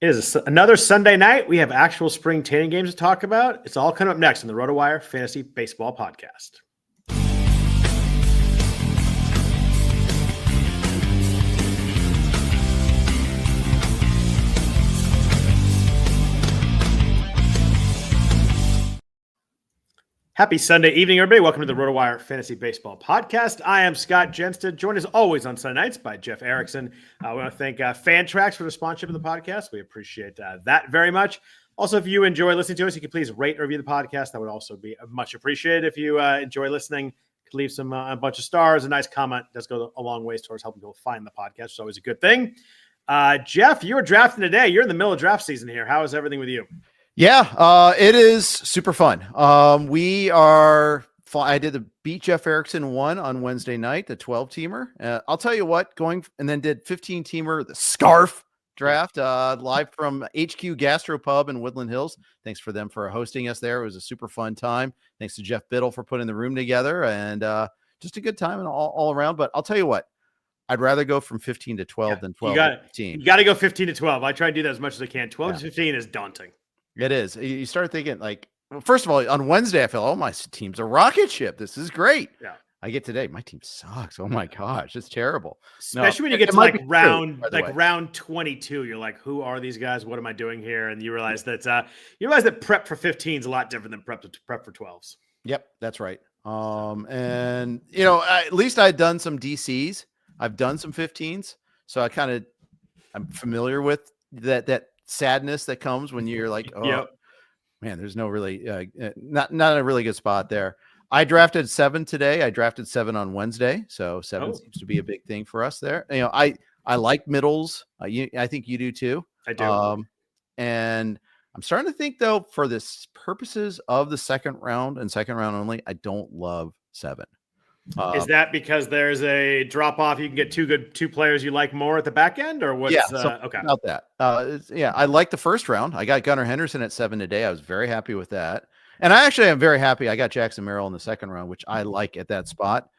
It is another Sunday night. We have actual spring training games to talk about. It's all coming up next on the RotoWire Fantasy Baseball Podcast. Happy Sunday evening, everybody. Welcome to the RotoWire Fantasy Baseball Podcast. I am Scott Jenstad, joined as always on Sunday nights by Jeff Erickson. I want to thank Fantrax for the sponsorship of the podcast. We appreciate that very much. Also, if you enjoy listening to us, you can please rate and review the podcast. That would also be much appreciated. If you enjoy listening, you can leave a bunch of stars. A nice comment does go a long ways towards helping people find the podcast. It's always a good thing. Jeff, you were drafting today. You're in the middle of draft season here. How is everything with you? Yeah, it is super fun. I did the Beat Jeff Erickson one on Wednesday night, the 12-teamer. I'll tell you what, and then did 15-teamer, the Scarf draft, live from HQ Gastropub in Woodland Hills. Thanks for them for hosting us there. It was a super fun time. Thanks to Jeff Biddle for putting the room together, and just a good time and all around. But I'll tell you what, I'd rather go from 15 to 12 than 12 to 15. You got to go 15 to 12. I try to do that as much as I can. 12 to 15 is daunting. It is. You start thinking well, first of all, on Wednesday, I feel, oh, my team's a rocket ship. This is great. Yeah. I get today, my team sucks. Oh my gosh, it's terrible. Especially when you get to round 22, you're like, who are these guys? What am I doing here? And you realize that prep for 15 is a lot different than prep for 12s. Yep, that's right. And at least I'd done some DCs. I've done some 15s, so I'm familiar with that sadness that comes when you're like, oh yep. Man, there's no really not a really good spot there. I drafted 7 today. I drafted 7 on Wednesday, so 7 seems to be a big thing for us there. I like middles. I think you do too. I do. And I'm starting to think though, for this purposes of the second round and second round only, I don't love 7. Is that because there's a drop off? You can get two players you like more at the back end, or what's okay about that? I like the first round. I got Gunnar Henderson at 7 today. I was very happy with that, and I actually am very happy. I got Jackson Merrill in the second round, which I like at that spot.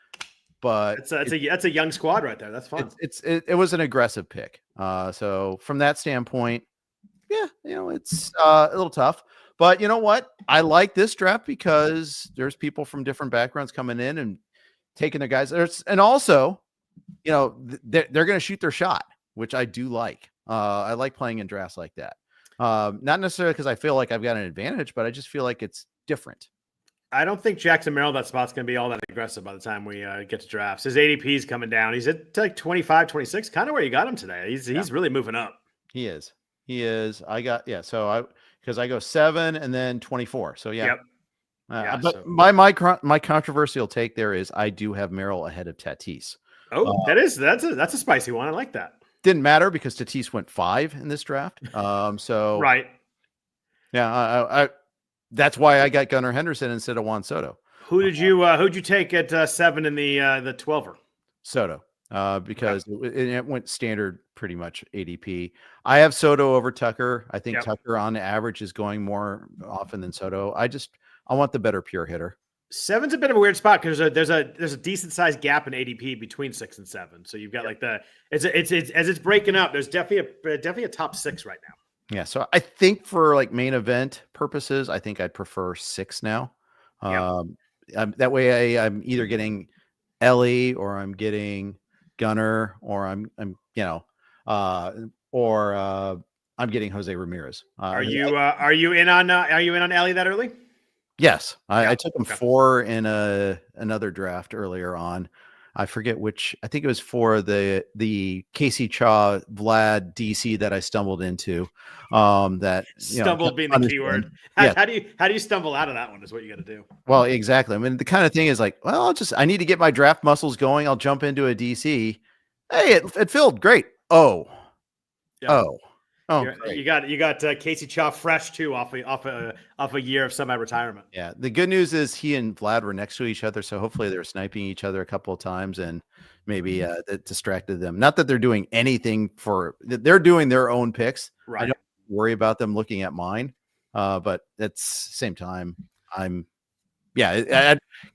But that's a young squad right there. That's fun. It was an aggressive pick. So from that standpoint, it's a little tough. But you know what? I like this draft because there's people from different backgrounds coming in and taking their guys, and also, they're going to shoot their shot, which I do like. I like playing in drafts like that. Not necessarily because I feel like I've got an advantage, but I just feel like it's different. I don't think Jackson Merrill, that spot's going to be all that aggressive by the time we get to drafts. His ADP is coming down. He's at like 25, 26, kind of where you got him today. He's really moving up. He is. Because I go 7 and then 24. So yeah. Yep. But my controversial take there is I do have Merrill ahead of Tatis. Oh, that's a spicy one. I like that. Didn't matter because Tatis went 5 in this draft. So right. Yeah, that's why I got Gunnar Henderson instead of Juan Soto. Who'd you take at 7 in the 12er? Soto. Because it went standard pretty much ADP. I have Soto over Tucker. I think Tucker on average is going more often than Soto. I want the better pure hitter. 7's a bit of a weird spot because there's a decent sized gap in ADP between 6 and 7. So you've got as it's breaking up, there's definitely a top 6 right now. Yeah. So I think for like main event purposes, I think I'd prefer 6 now. That way I'm either getting Ellie or I'm getting Gunner, or I'm getting Jose Ramirez. Are you in on Ellie that early? Yes, I took him 4 in another draft earlier on. I forget which. I think it was for the Casey Chaw Vlad DC that I stumbled into. That stumbled being the keyword. How do you stumble out of that one? Is what you got to do. Well, exactly. I mean, the kind of thing is like, well, I need to get my draft muscles going. I'll jump into a DC. Hey, it filled great. Oh, great. You got Casey Chaw fresh too off a year of semi-retirement. Yeah, the good news is he and Vlad were next to each other, so hopefully they were sniping each other a couple of times and maybe that distracted them. Not that they're doing anything they're doing their own picks. Right. I don't worry about them looking at mine, but at the same time,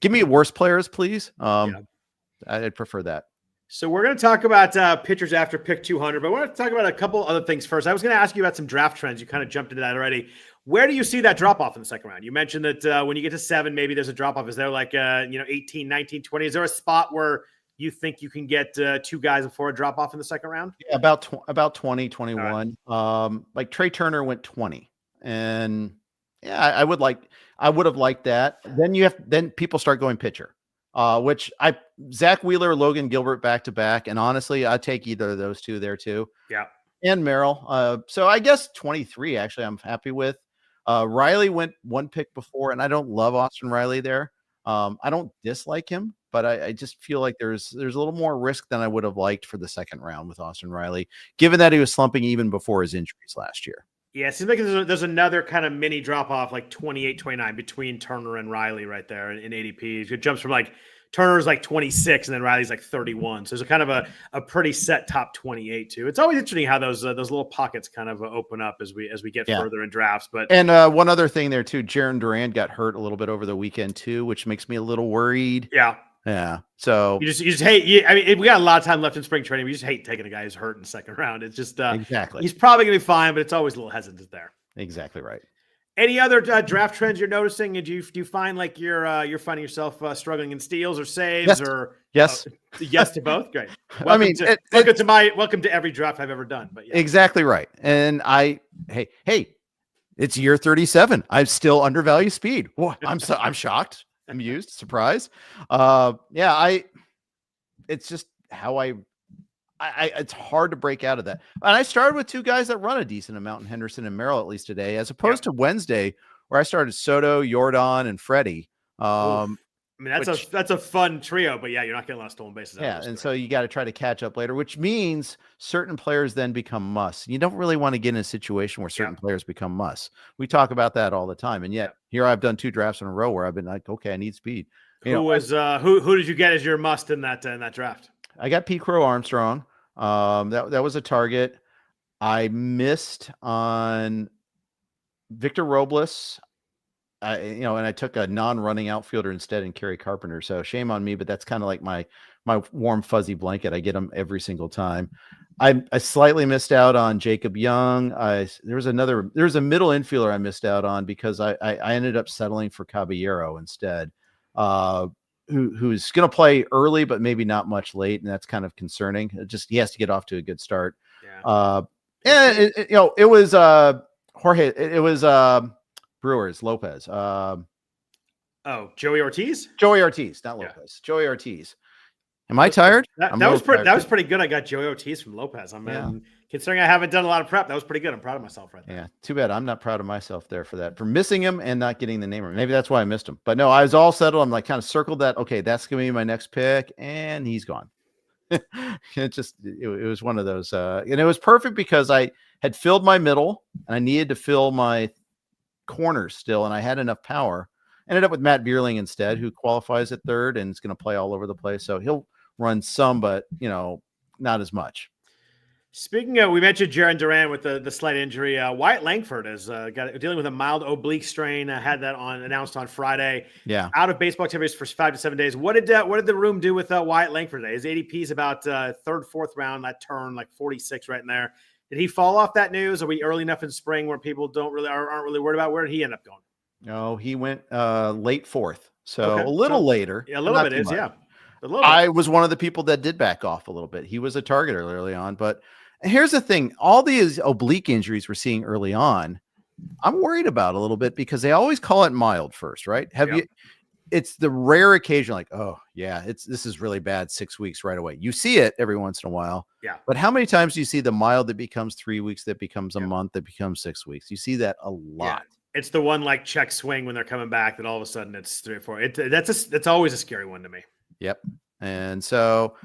give me worse players, please. I'd prefer that. So we're going to talk about pitchers after pick 200, but I want to talk about a couple other things first. I was going to ask you about some draft trends. You kind of jumped into that already. Where do you see that drop off in the second round? You mentioned that when you get to 7, maybe there's a drop off. Is there like 18, 19, 20? Is there a spot where you think you can get 2 guys before a drop off in the second round? Yeah, about 20, 21. Right. Like Trey Turner went 20, and yeah, I would have liked that. Then people start going pitcher. Which Zach Wheeler, Logan Gilbert back to back. And honestly, I'd take either of those 2 there too. Yeah. And Merrill. So I guess 23, actually, I'm happy with. Riley went 1 pick before, and I don't love Austin Riley there. I don't dislike him, but I just feel like there's a little more risk than I would have liked for the second round with Austin Riley, given that he was slumping even before his injuries last year. Yeah, it seems like there's another kind of mini drop off, like 28, 29 between Turner and Riley right there in ADP. It jumps from like Turner's like 26 and then Riley's like 31. So there's a kind of a pretty set top 28 too. It's always interesting how those little pockets kind of open up as we get further in drafts. But one other thing there too, Jaron Duran got hurt a little bit over the weekend too, which makes me a little worried. Yeah. So you just hate. I mean, we got a lot of time left in spring training. We just hate taking a guy who's hurt in the second round. It's just exactly. He's probably gonna be fine, but it's always a little hesitant there. Exactly right. Any other draft trends you're noticing? Do you find like you're finding yourself struggling in steals or saves or yes to both? Great. Welcome Welcome to every draft I've ever done. But yeah. Exactly right. And hey, it's year 37. I'm still undervalued speed. Well, I'm shocked. Amused, surprised. It's just how I it's hard to break out of that. And I started with 2 guys that run a decent amount in Henderson and Merrill, at least today, as opposed to Wednesday, where I started Soto, Jordan, and Freddie. I mean, that's a fun trio, but yeah, you're not getting a lot of stolen bases. Yeah, and so you got to try to catch up later, which means certain players then become musts. You don't really want to get in a situation where certain players become musts. We talk about that all the time, and yet here I've done 2 drafts in a row where I've been like, okay, I need speed. Who did you get as your must in that draft? I got Pete Crow Armstrong. That was a target. I missed on Victor Robles. And I took a non-running outfielder instead in Kerry Carpenter. So shame on me, but that's kind of like my warm fuzzy blanket. I get them every single time. I slightly missed out on Jacob Young. There was a middle infielder I missed out on because I ended up settling for Caballero instead. Who's going to play early, but maybe not much late. And that's kind of concerning. He has to get off to a good start. Yeah. It was Jorge. It was Brewers, Lopez. Joey Ortiz? Joey Ortiz, not Lopez. Yeah. Joey Ortiz. Am I tired? That was pretty good. I got Joey Ortiz from Lopez. Considering I haven't done a lot of prep, that was pretty good. I'm proud of myself right there. Yeah, too bad I'm not proud of myself there for missing him and not getting the name. Maybe that's why I missed him. But no, I was all settled. I'm like kind of circled that. Okay, that's going to be my next pick, and he's gone. It was one of those. And it was perfect because I had filled my middle, and I needed to fill my corners still, and I had enough power. Ended up with Matt Bierling instead, who qualifies at third and is going to play all over the place. So he'll run some, but not as much. Speaking of, we mentioned Jaron Duran with the slight injury. Wyatt Langford is dealing with a mild oblique strain. Had that announced on Friday. Yeah, out of baseball activities for 5 to 7 days. What did the room do with Wyatt Langford today? His ADP is about third, fourth round. That turn like 46 right in there. Did he fall off that news? Are we early enough in spring where people aren't really worried about? Where did he end up going? No, he went late fourth, so a little later. Yeah, a little bit is much. Yeah. I was one of the people that did back off a little bit. He was a target early on, but here's the thing: all these oblique injuries we're seeing early on, I'm worried about a little bit because they always call it mild first, right? It's the rare occasion, like, oh yeah, this is really bad 6 weeks right away. You see it every once in a while, yeah. But how many times do you see the mild that becomes 3 weeks, that becomes a month, that becomes 6 weeks? You see that a lot. Yeah. It's the one like check swing when they're coming back that all of a sudden it's 3 or 4. That's always a scary one to me. Yep. And so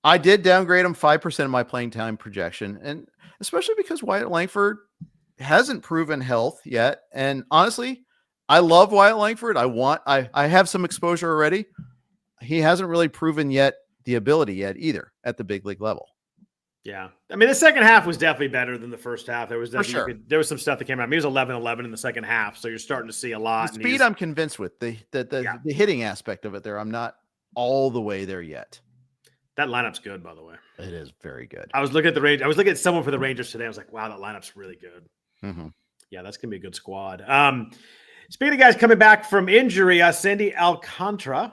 I did downgrade him 5% of my playing time projection, and especially because Wyatt Langford hasn't proven health yet. And honestly, I love Wyatt Langford. I have some exposure already. He hasn't really proven yet the ability yet either at the big league level. Yeah. I mean, the second half was definitely better than the first half. There was there was some stuff that came out. I mean, he was 11-11 in the second half. So you're starting to see a lot. The speed, I'm convinced with the hitting aspect of it there. I'm not all the way there yet. That lineup's good, by the way. It is very good. I was looking at the range. I was looking at someone for the Rangers today. I was like, wow, that lineup's really good. Mm-hmm. Yeah, that's gonna be a good squad. Speaking of guys coming back from injury, Sandy Alcantara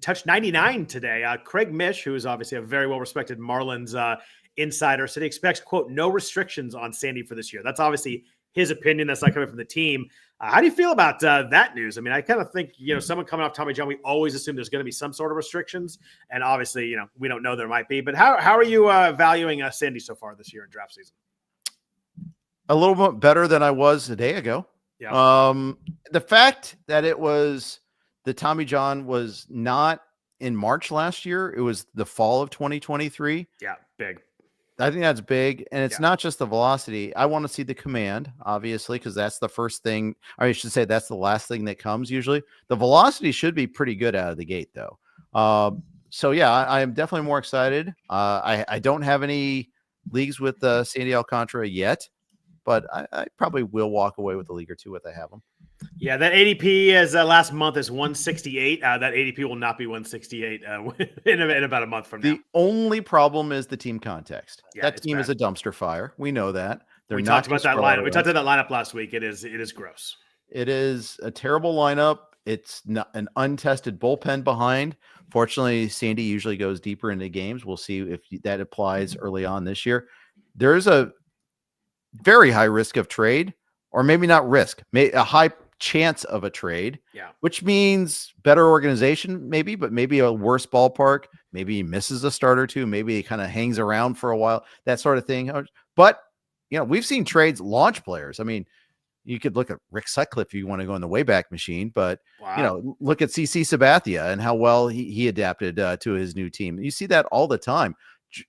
touched 99 today. Craig Mish, who is obviously a very well-respected Marlins insider, said he expects, quote, no restrictions on Sandy for this year. That's obviously his opinion. That's not coming from the team. How do you feel about that news? I mean, I kind of think, someone coming off Tommy John, we always assume there's going to be some sort of restrictions. And obviously, we don't know there might be. But how are you valuing Sandy so far this year in draft season? A little bit better than I was a day ago. Yeah. The fact that the Tommy John was not in March last year, it was the fall of 2023. Yeah, big. I think that's big. And it's Yeah. not just the velocity. I want to see the command, obviously, because that's the first thing, or I should say that's the last thing that comes usually. The velocity should be pretty good out of the gate, though. So, yeah, I am definitely more excited. I don't have any leagues with Sandy Alcantara yet, but I probably will walk away with a league or two if I have them. Yeah, that ADP is last month is 168. That ADP will not be 168 in about a month from now. The only problem is the team context. Yeah, that team is a dumpster fire. We know that. We talked about that lineup. We talked about that lineup last week. It is gross. It is a terrible lineup. It's not an untested bullpen behind. Fortunately, Sandy usually goes deeper into games. We'll see if that applies early on this year. There's a very high risk of trade, or maybe not risk, a high chance of a trade, which means better organization, maybe, but maybe a worse ballpark. Maybe he misses a start or two. Maybe he kind of hangs around for a while, that sort of thing. But, we've seen trades launch players. I mean, you could look at Rick Sutcliffe if you want to go in the Wayback Machine, but, look at CC Sabathia and how well he adapted to his new team. You see that all the time.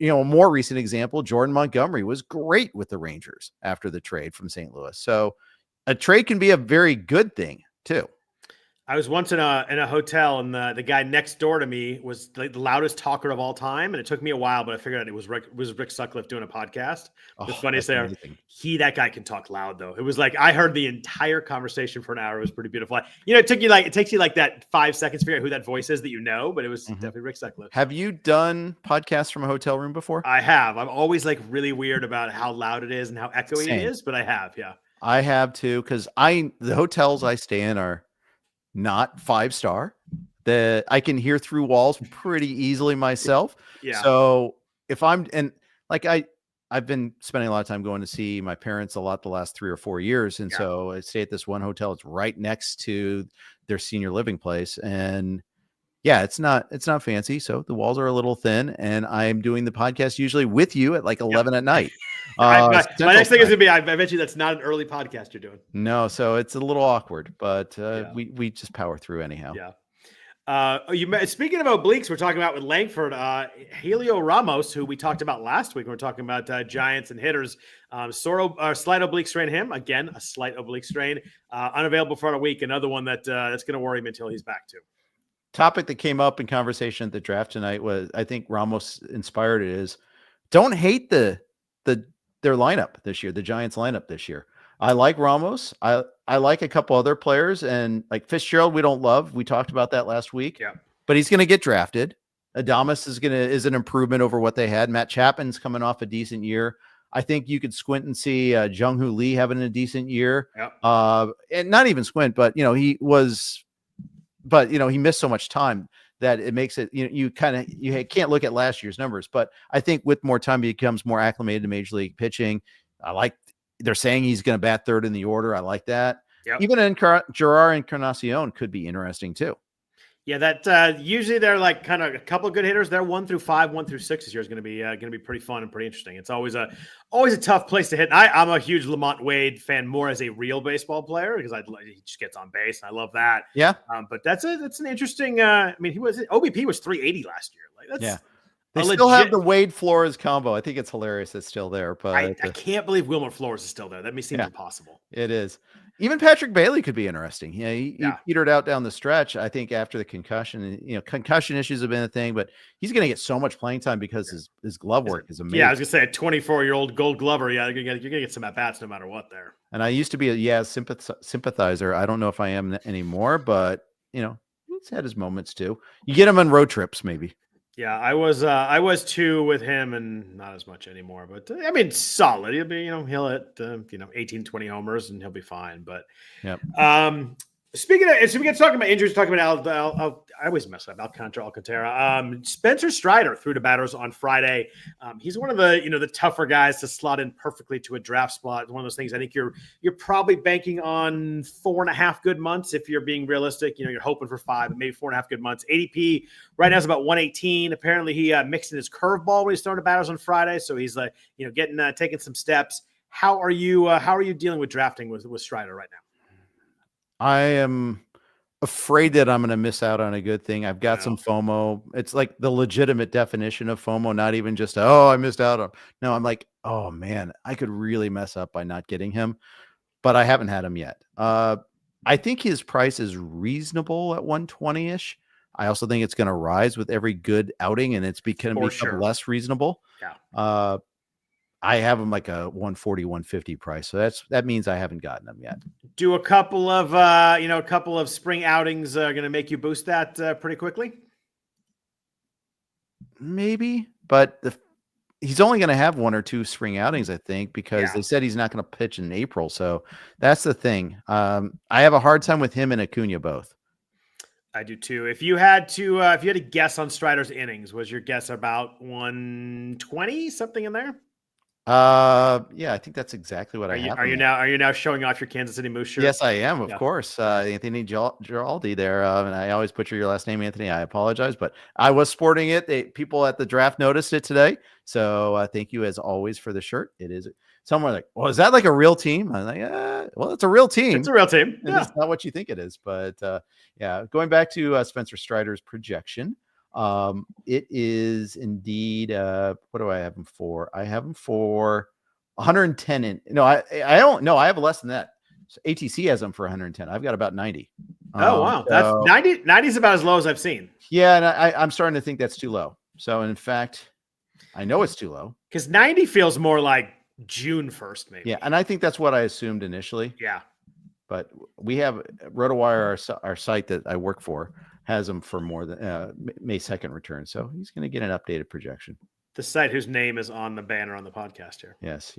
A more recent example, Jordan Montgomery was great with the Rangers after the trade from St. Louis. So a trade can be a very good thing too. I was once in a hotel, and the guy next door to me was the loudest talker of all time. And it took me a while, but I figured out it was Rick Sutcliffe doing a podcast. The funniest thing, that guy can talk loud though. It was like, I heard the entire conversation for an hour. It was pretty beautiful. It takes you like that 5 seconds to figure out who that voice is that but it was definitely Rick Sutcliffe. Have you done podcasts from a hotel room before? I have. I'm always like really weird about how loud it is and how echoey it is, but I have. Yeah. I have too. Cause the hotels I stay in are not 5-star. I can hear through walls pretty easily myself. Yeah. So if I've been spending a lot of time going to see my parents a lot the last 3 or 4 years. And so I stay at this one hotel. It's right next to their senior living place. And it's not fancy. So the walls are a little thin, and I'm doing the podcast usually with you at like 11 at night. My next thing is gonna be, I bet you that's not an early podcast you're doing. No, so it's a little awkward, but we just power through anyhow. Yeah. Speaking of obliques, we're talking about with Langford, Heliot Ramos, who we talked about last week. We're talking about Giants and hitters. Slight oblique strain. Him again, a slight oblique strain, unavailable for a week. Another one that's going to worry him until he's back too. Topic that came up in conversation at the draft tonight was, I think Ramos inspired it, is don't hate their lineup this year, the Giants lineup this year. I like Ramos. I like a couple other players, and like Fitzgerald, we don't love. We talked about that last week. Yeah. But he's going to get drafted. Adames is an improvement over what they had. Matt Chapman's coming off a decent year. I think you could squint and see Jung-Hoo Lee having a decent year. Yeah. And not even squint, but he missed so much time that it makes it, you can't look at last year's numbers. But I think with more time, he becomes more acclimated to major league pitching. They're saying he's going to bat third in the order. I like that. Yep. Even Gerard Encarnacion could be interesting too. Yeah, that usually they're like kind of a couple of good hitters. They're 1 through 5, 1 through 6 this year is going to be pretty fun and pretty interesting. It's always a tough place to hit. I'm a huge Lamont Wade fan, more as a real baseball player, because he just gets on base. And I love that. Yeah. But that's an interesting. OBP was 380 last year. Like that's They still have the Wade Flores combo. I think it's hilarious. It's still there, but I can't believe Wilmer Flores is still there. That may seem impossible. It is. Even Patrick Bailey could be interesting. He petered out down the stretch, I think, after the concussion. Concussion issues have been a thing, but he's going to get so much playing time because his glove work is amazing. Yeah, I was going to say a 24-year-old Gold Glover. Yeah, you're going to get some at-bats no matter what there. And I used to be a sympathizer. I don't know if I am anymore, but he's had his moments too. You get him on road trips, maybe. Yeah, I was too with him, and not as much anymore. But I mean, solid. He'll be, he'll hit 18, 20 homers, and he'll be fine. But Yep. Speaking of, so we get talking about injuries, talking about I always mess up Alcantara. Spencer Strider threw to batters on Friday. He's one of the tougher guys to slot in perfectly to a draft spot. It's one of those things I think you're probably banking on 4.5 good months if you're being realistic. You're hoping for 5, but maybe 4.5 good months. ADP right now is about 118. Apparently he mixed in his curveball when he's throwing to batters on Friday, so he's taking some steps. How are you dealing with drafting with Strider right now? I am afraid that I'm going to miss out on a good thing. I've got some FOMO. It's like the legitimate definition of FOMO, not even just, oh, I missed out on. No, I'm like, oh man, I could really mess up by not getting him, but I haven't had him yet. I think his price is reasonable at 120-ish. I also think it's going to rise with every good outing, and it's become less reasonable. Yeah. I have them like a 140, 150 price. So that means I haven't gotten them yet. Do a couple of spring outings going to make you boost that pretty quickly? Maybe, but he's only going to have 1 or 2 spring outings, I think, because they said he's not going to pitch in April. So that's the thing. I have a hard time with him and Acuna both. I do too. If you had to guess on Strider's innings, was your guess about 120, something in there? Yeah, I think that's exactly what I have. Are you now showing off your Kansas City Moose shirt? Yes, I am, of course. Anthony Giraldi there, and I always butcher your last name, Anthony. I apologize, but I was sporting it. People at the draft noticed it today, so thank you as always for the shirt. It is. Someone like, well, is that like a real team? I'm like, well, it's a real team. It's a real team. Yeah. It's not what you think it is, but going back to Spencer Strider's projection. It is indeed, what do I have him for? I have him for 110. I have less than that. So ATC has him for 110. I've got about 90. Oh, wow. That's 90 is about as low as I've seen. Yeah. And I'm starting to think that's too low. So in fact, I know it's too low. Because 90 feels more like June 1st, maybe. Yeah. And I think that's what I assumed initially. Yeah. But we have RotoWire, our site that I work for, has him for more than May 2nd return. So he's going to get an updated projection. The site whose name is on the banner on the podcast here. Yes,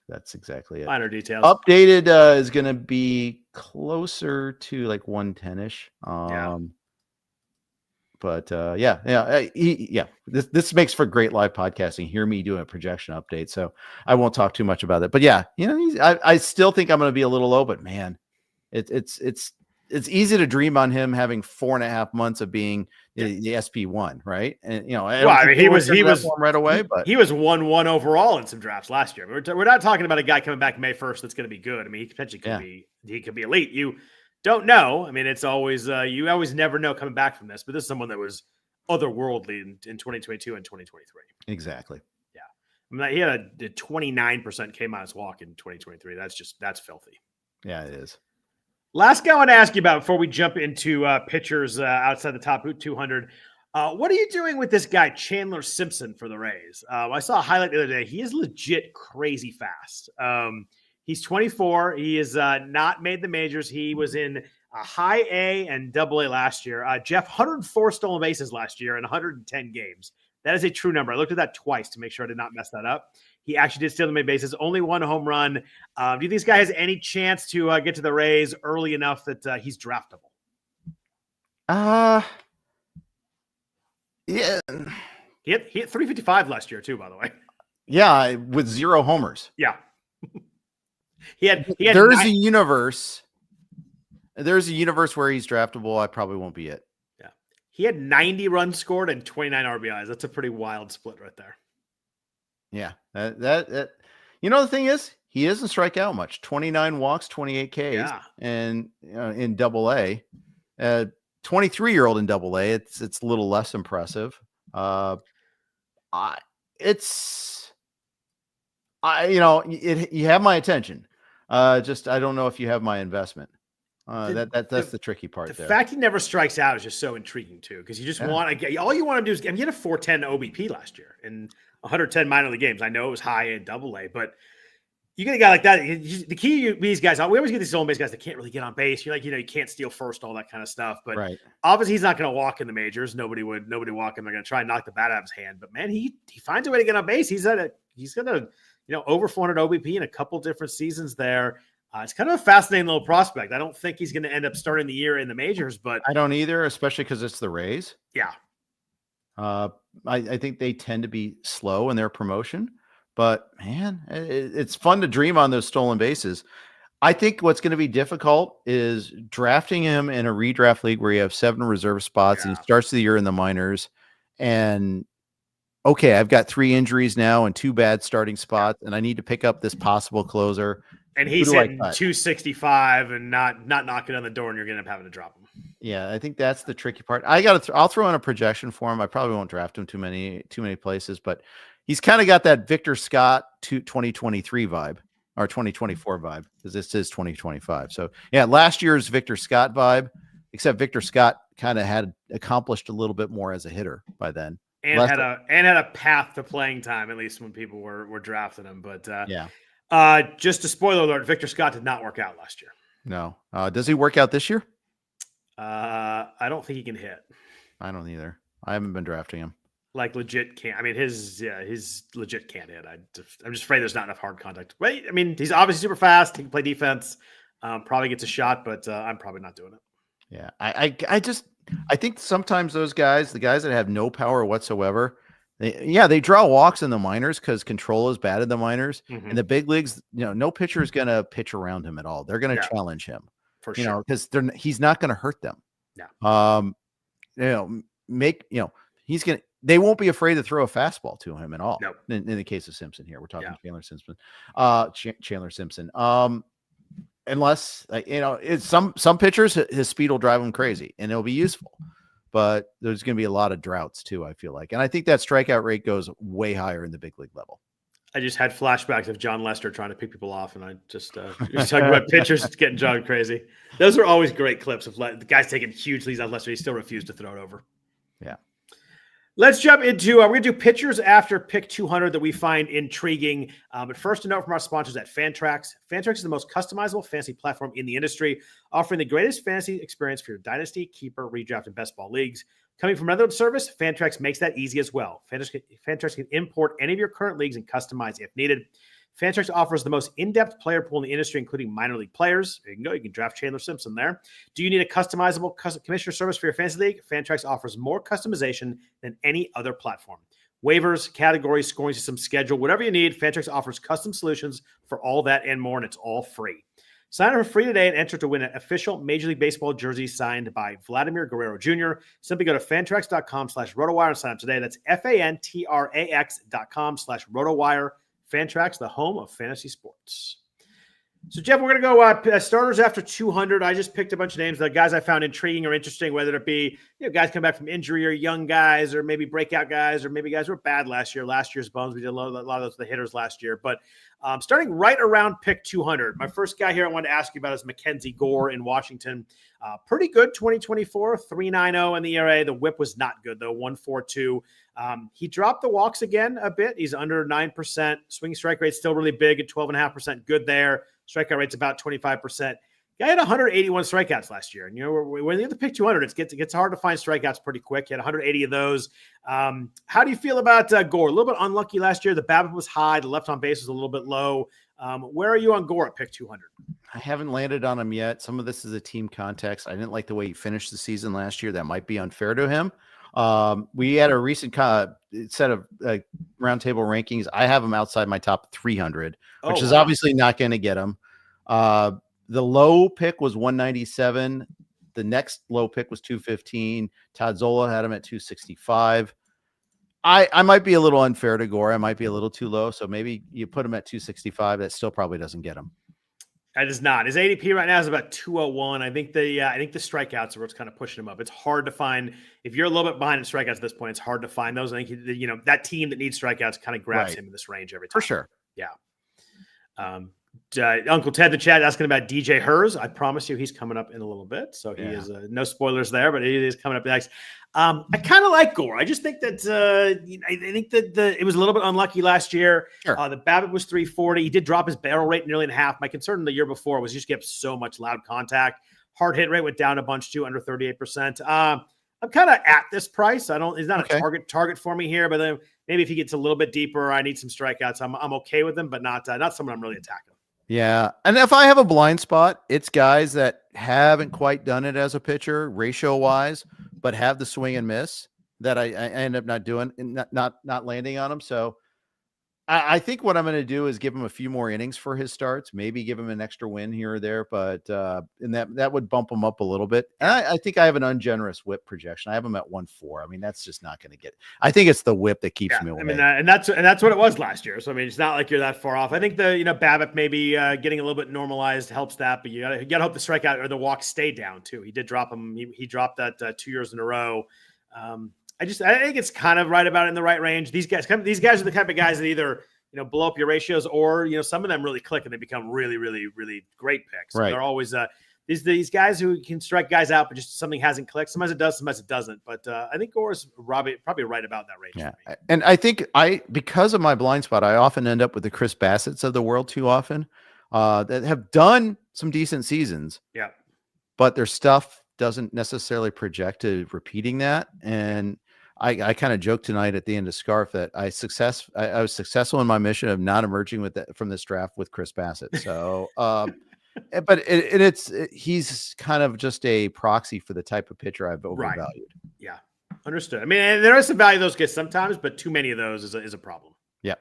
that's exactly it. Minor details. Updated is going to be closer to like 110-ish. But this makes for great live podcasting. Hear me doing a projection update. So I won't talk too much about it. But yeah, I still think I'm going to be a little low, but man, it's easy to dream on him having 4.5 months of being the SP1, right? And he was right away, but he was 1-1 overall in some drafts last year. We're not talking about a guy coming back May 1st that's going to be good. I mean, he potentially could be elite. You don't know. I mean, it's always you always never know coming back from this. But this is someone that was otherworldly in 2022 and 2023. Exactly. Yeah, I mean, he had a 29% K- walk in 2023. That's filthy. Yeah, it is. Last guy I want to ask you about before we jump into pitchers outside the top 200. What are you doing with this guy, Chandler Simpson, for the Rays? I saw a highlight the other day. He is legit crazy fast. He's 24. He has not made the majors. He was in high A and double A last year. Jeff, 104 stolen bases last year in 110 games. That is a true number. I looked at that twice to make sure I did not mess that up. He actually did steal the bases, only 1 home run. Do you think this guy has any chance to get to the Rays early enough that he's draftable? Yeah. He hit 355 last year too, by the way. Yeah, with 0 homers. Yeah. He had There's a universe where he's draftable. I probably won't be it. Yeah. He had 90 runs scored and 29 RBIs. That's a pretty wild split right there. Yeah, that the thing is, he doesn't strike out much. 29 walks, 28 Ks, and in Double A, 23-year-old in Double A, it's a little less impressive. You have my attention. Just I don't know if you have my investment. That's the tricky part. The fact he never strikes out is just so intriguing too, because you just want to all you want to do is he had a 410 OBP last year and 110 minor league games. I know it was high in Double A, but You get a guy like that. The key to these guys, we always get these stolen base guys that can't really get on base. You're like, you can't steal first, all that kind of stuff. But obviously, he's not going to walk in the majors. Nobody walk him. They're going to try and knock the bat out of his hand. But man, he finds a way to get on base. He's going to over 400 OBP in a couple different seasons there. It's kind of a fascinating little prospect. I don't think he's going to end up starting the year in the majors, but I don't either, especially because it's the Rays. Yeah. I think they tend to be slow in their promotion. But man, it's fun to dream on those stolen bases. I think what's going to be difficult is drafting him in a redraft league where you have 7 reserve spots and he starts the year in the minors. And okay, I've got 3 injuries now and 2 bad starting spots, and I need to pick up this possible closer. And he's hitting 265 and not knocking on the door, and you're going to have to drop him. Yeah, I think that's the tricky part. I'll throw in a projection for him. I probably won't draft him too many places, but he's kind of got that Victor Scott 2023 vibe or 2024 vibe, because this is 2025. So yeah, last year's Victor Scott vibe, except Victor Scott kind of had accomplished a little bit more as a hitter by then. And had a path to playing time, at least when people were drafting him. But just a spoiler alert, Victor Scott did not work out last year. No. Does he work out this year? I don't think he can hit. I don't either. I haven't been drafting him. Like legit can't. I mean, his legit can't hit. I'm just afraid there's not enough hard contact. But I mean, he's obviously super fast. He can play defense. Probably gets a shot, but I'm probably not doing it. Yeah, I think sometimes those guys, the guys that have no power whatsoever, they draw walks in the minors because control is bad in the minors. In the big leagues, no pitcher is going to pitch around him at all. They're going to challenge him for sure, because he's not going to hurt them. They won't be afraid to throw a fastball to him at all. Nope. In the case of Simpson here, we're talking Chandler Simpson. Chandler Simpson. Unless it's some pitchers, his speed will drive him crazy and it'll be useful. But there's going to be a lot of droughts too, I feel like. And I think that strikeout rate goes way higher in the big league level. I just had flashbacks of John Lester trying to pick people off, and I just was talking about pitchers getting John crazy. Those are always great clips of the guys taking huge leads on Lester. He still refused to throw it over. Yeah. Let's jump into we're going to do pitchers after pick 200 that we find intriguing. But first, a note from our sponsors at Fantrax. Fantrax is the most customizable fantasy platform in the industry, offering the greatest fantasy experience for your dynasty, keeper, redraft, and best ball leagues. Coming from another service, Fantrax makes that easy as well. Fantrax can import any of your current leagues and customize if needed. Fantrax offers the most in-depth player pool in the industry, including minor league players. There you can go. You can draft Chandler Simpson there. Do you need a customizable commissioner service for your fantasy league? Fantrax offers more customization than any other platform. Waivers, categories, scoring system, schedule, whatever you need, Fantrax offers custom solutions for all that and more, and it's all free. Sign up for free today and enter to win an official Major League Baseball jersey signed by Vladimir Guerrero Jr. Simply go to fantrax.com/rotowire and sign up today. That's fantrax.com/rotowire. Fantrax, the home of fantasy sports. So, Jeff, we're going to go starters after 200. I just picked a bunch of names, the guys I found intriguing or interesting, whether it be guys come back from injury or young guys or maybe breakout guys or maybe guys who were bad last year. Last year's bums, we did a lot of those the hitters last year. But starting right around pick 200, my first guy here I wanted to ask you about is MacKenzie Gore in Washington. Pretty good 2024, 3.90 in the ERA. The whip was not good, though, 1.42. He dropped the walks again a bit. He's under 9%. Swing strike rate still really big at 12.5%. Good there. Strikeout rate's about 25%. Guy had 181 strikeouts last year. And, when you get to pick 200, it gets hard to find strikeouts pretty quick. He had 180 of those. How do you feel about Gore? A little bit unlucky last year. The BABIP was high. The left on base was a little bit low. Where are you on Gore at pick 200? I haven't landed on him yet. Some of this is a team context. I didn't like the way he finished the season last year. That might be unfair to him. We had a recent set of roundtable rankings. I have him outside my top 300, which is obviously not going to get him. The low pick was 197. The next low pick was 215. Todd Zola had him at 265. I might be a little unfair to Gore. I might be a little too low. So maybe you put him at 265. That still probably doesn't get him. That is not. His ADP right now is about 201. I think the strikeouts are what's kind of pushing him up. It's hard to find if you're a little bit behind in strikeouts at this point. It's hard to find those. I think that team that needs strikeouts kind of grabs him in this range every time. For sure. Yeah. Uncle Ted the chat asking about DJ Herz. I promise you he's coming up in a little bit. So he is no spoilers there, but he is coming up next. I kind of like Gore. I just think that I think that it was a little bit unlucky last year. Sure. The BABIP was 340. He did drop his barrel rate nearly in half. My concern the year before was he just get so much loud contact. Hard hit rate went down a bunch too, under 38%. I'm kind of at this price. He's not a target for me here, but then maybe if he gets a little bit deeper, I need some strikeouts. I'm okay with him, but not someone I'm really attacking. Yeah. And if I have a blind spot, it's guys that haven't quite done it as a pitcher ratio wise, but have the swing and miss that I end up not doing, not landing on them. So I think what I'm going to do is give him a few more innings for his starts, maybe give him an extra win here or there, but and that would bump him up a little bit. And I think I have an ungenerous whip projection. I have him at 1.4. I mean, that's just not going to get. I think it's the whip that keeps me away. I mean, and that's what it was last year. So I mean, it's not like you're that far off. I think the BABIP maybe getting a little bit normalized helps that, but you gotta hope the strikeout or the walks stay down too. He did drop him. He dropped that 2 years in a row. I think it's kind of right about in the right range. These guys are the type of guys that either blow up your ratios or some of them really click and they become really, really, really great picks. Right. They're always these guys who can strike guys out, but just something hasn't clicked. Sometimes it does, sometimes it doesn't. But I think Gore's probably right about that range. Yeah, and I think because of my blind spot, I often end up with the Chris Bassett's of the world too often that have done some decent seasons. Yeah, but their stuff doesn't necessarily project to repeating that. And I kind of joked tonight at the end of Scarf that I was successful in my mission of not emerging from this draft with Chris Bassett. So, but he's kind of just a proxy for the type of pitcher I've overvalued. Right. Yeah, understood. I mean, there is some value of those guys sometimes, but too many of those is a problem. Yeah.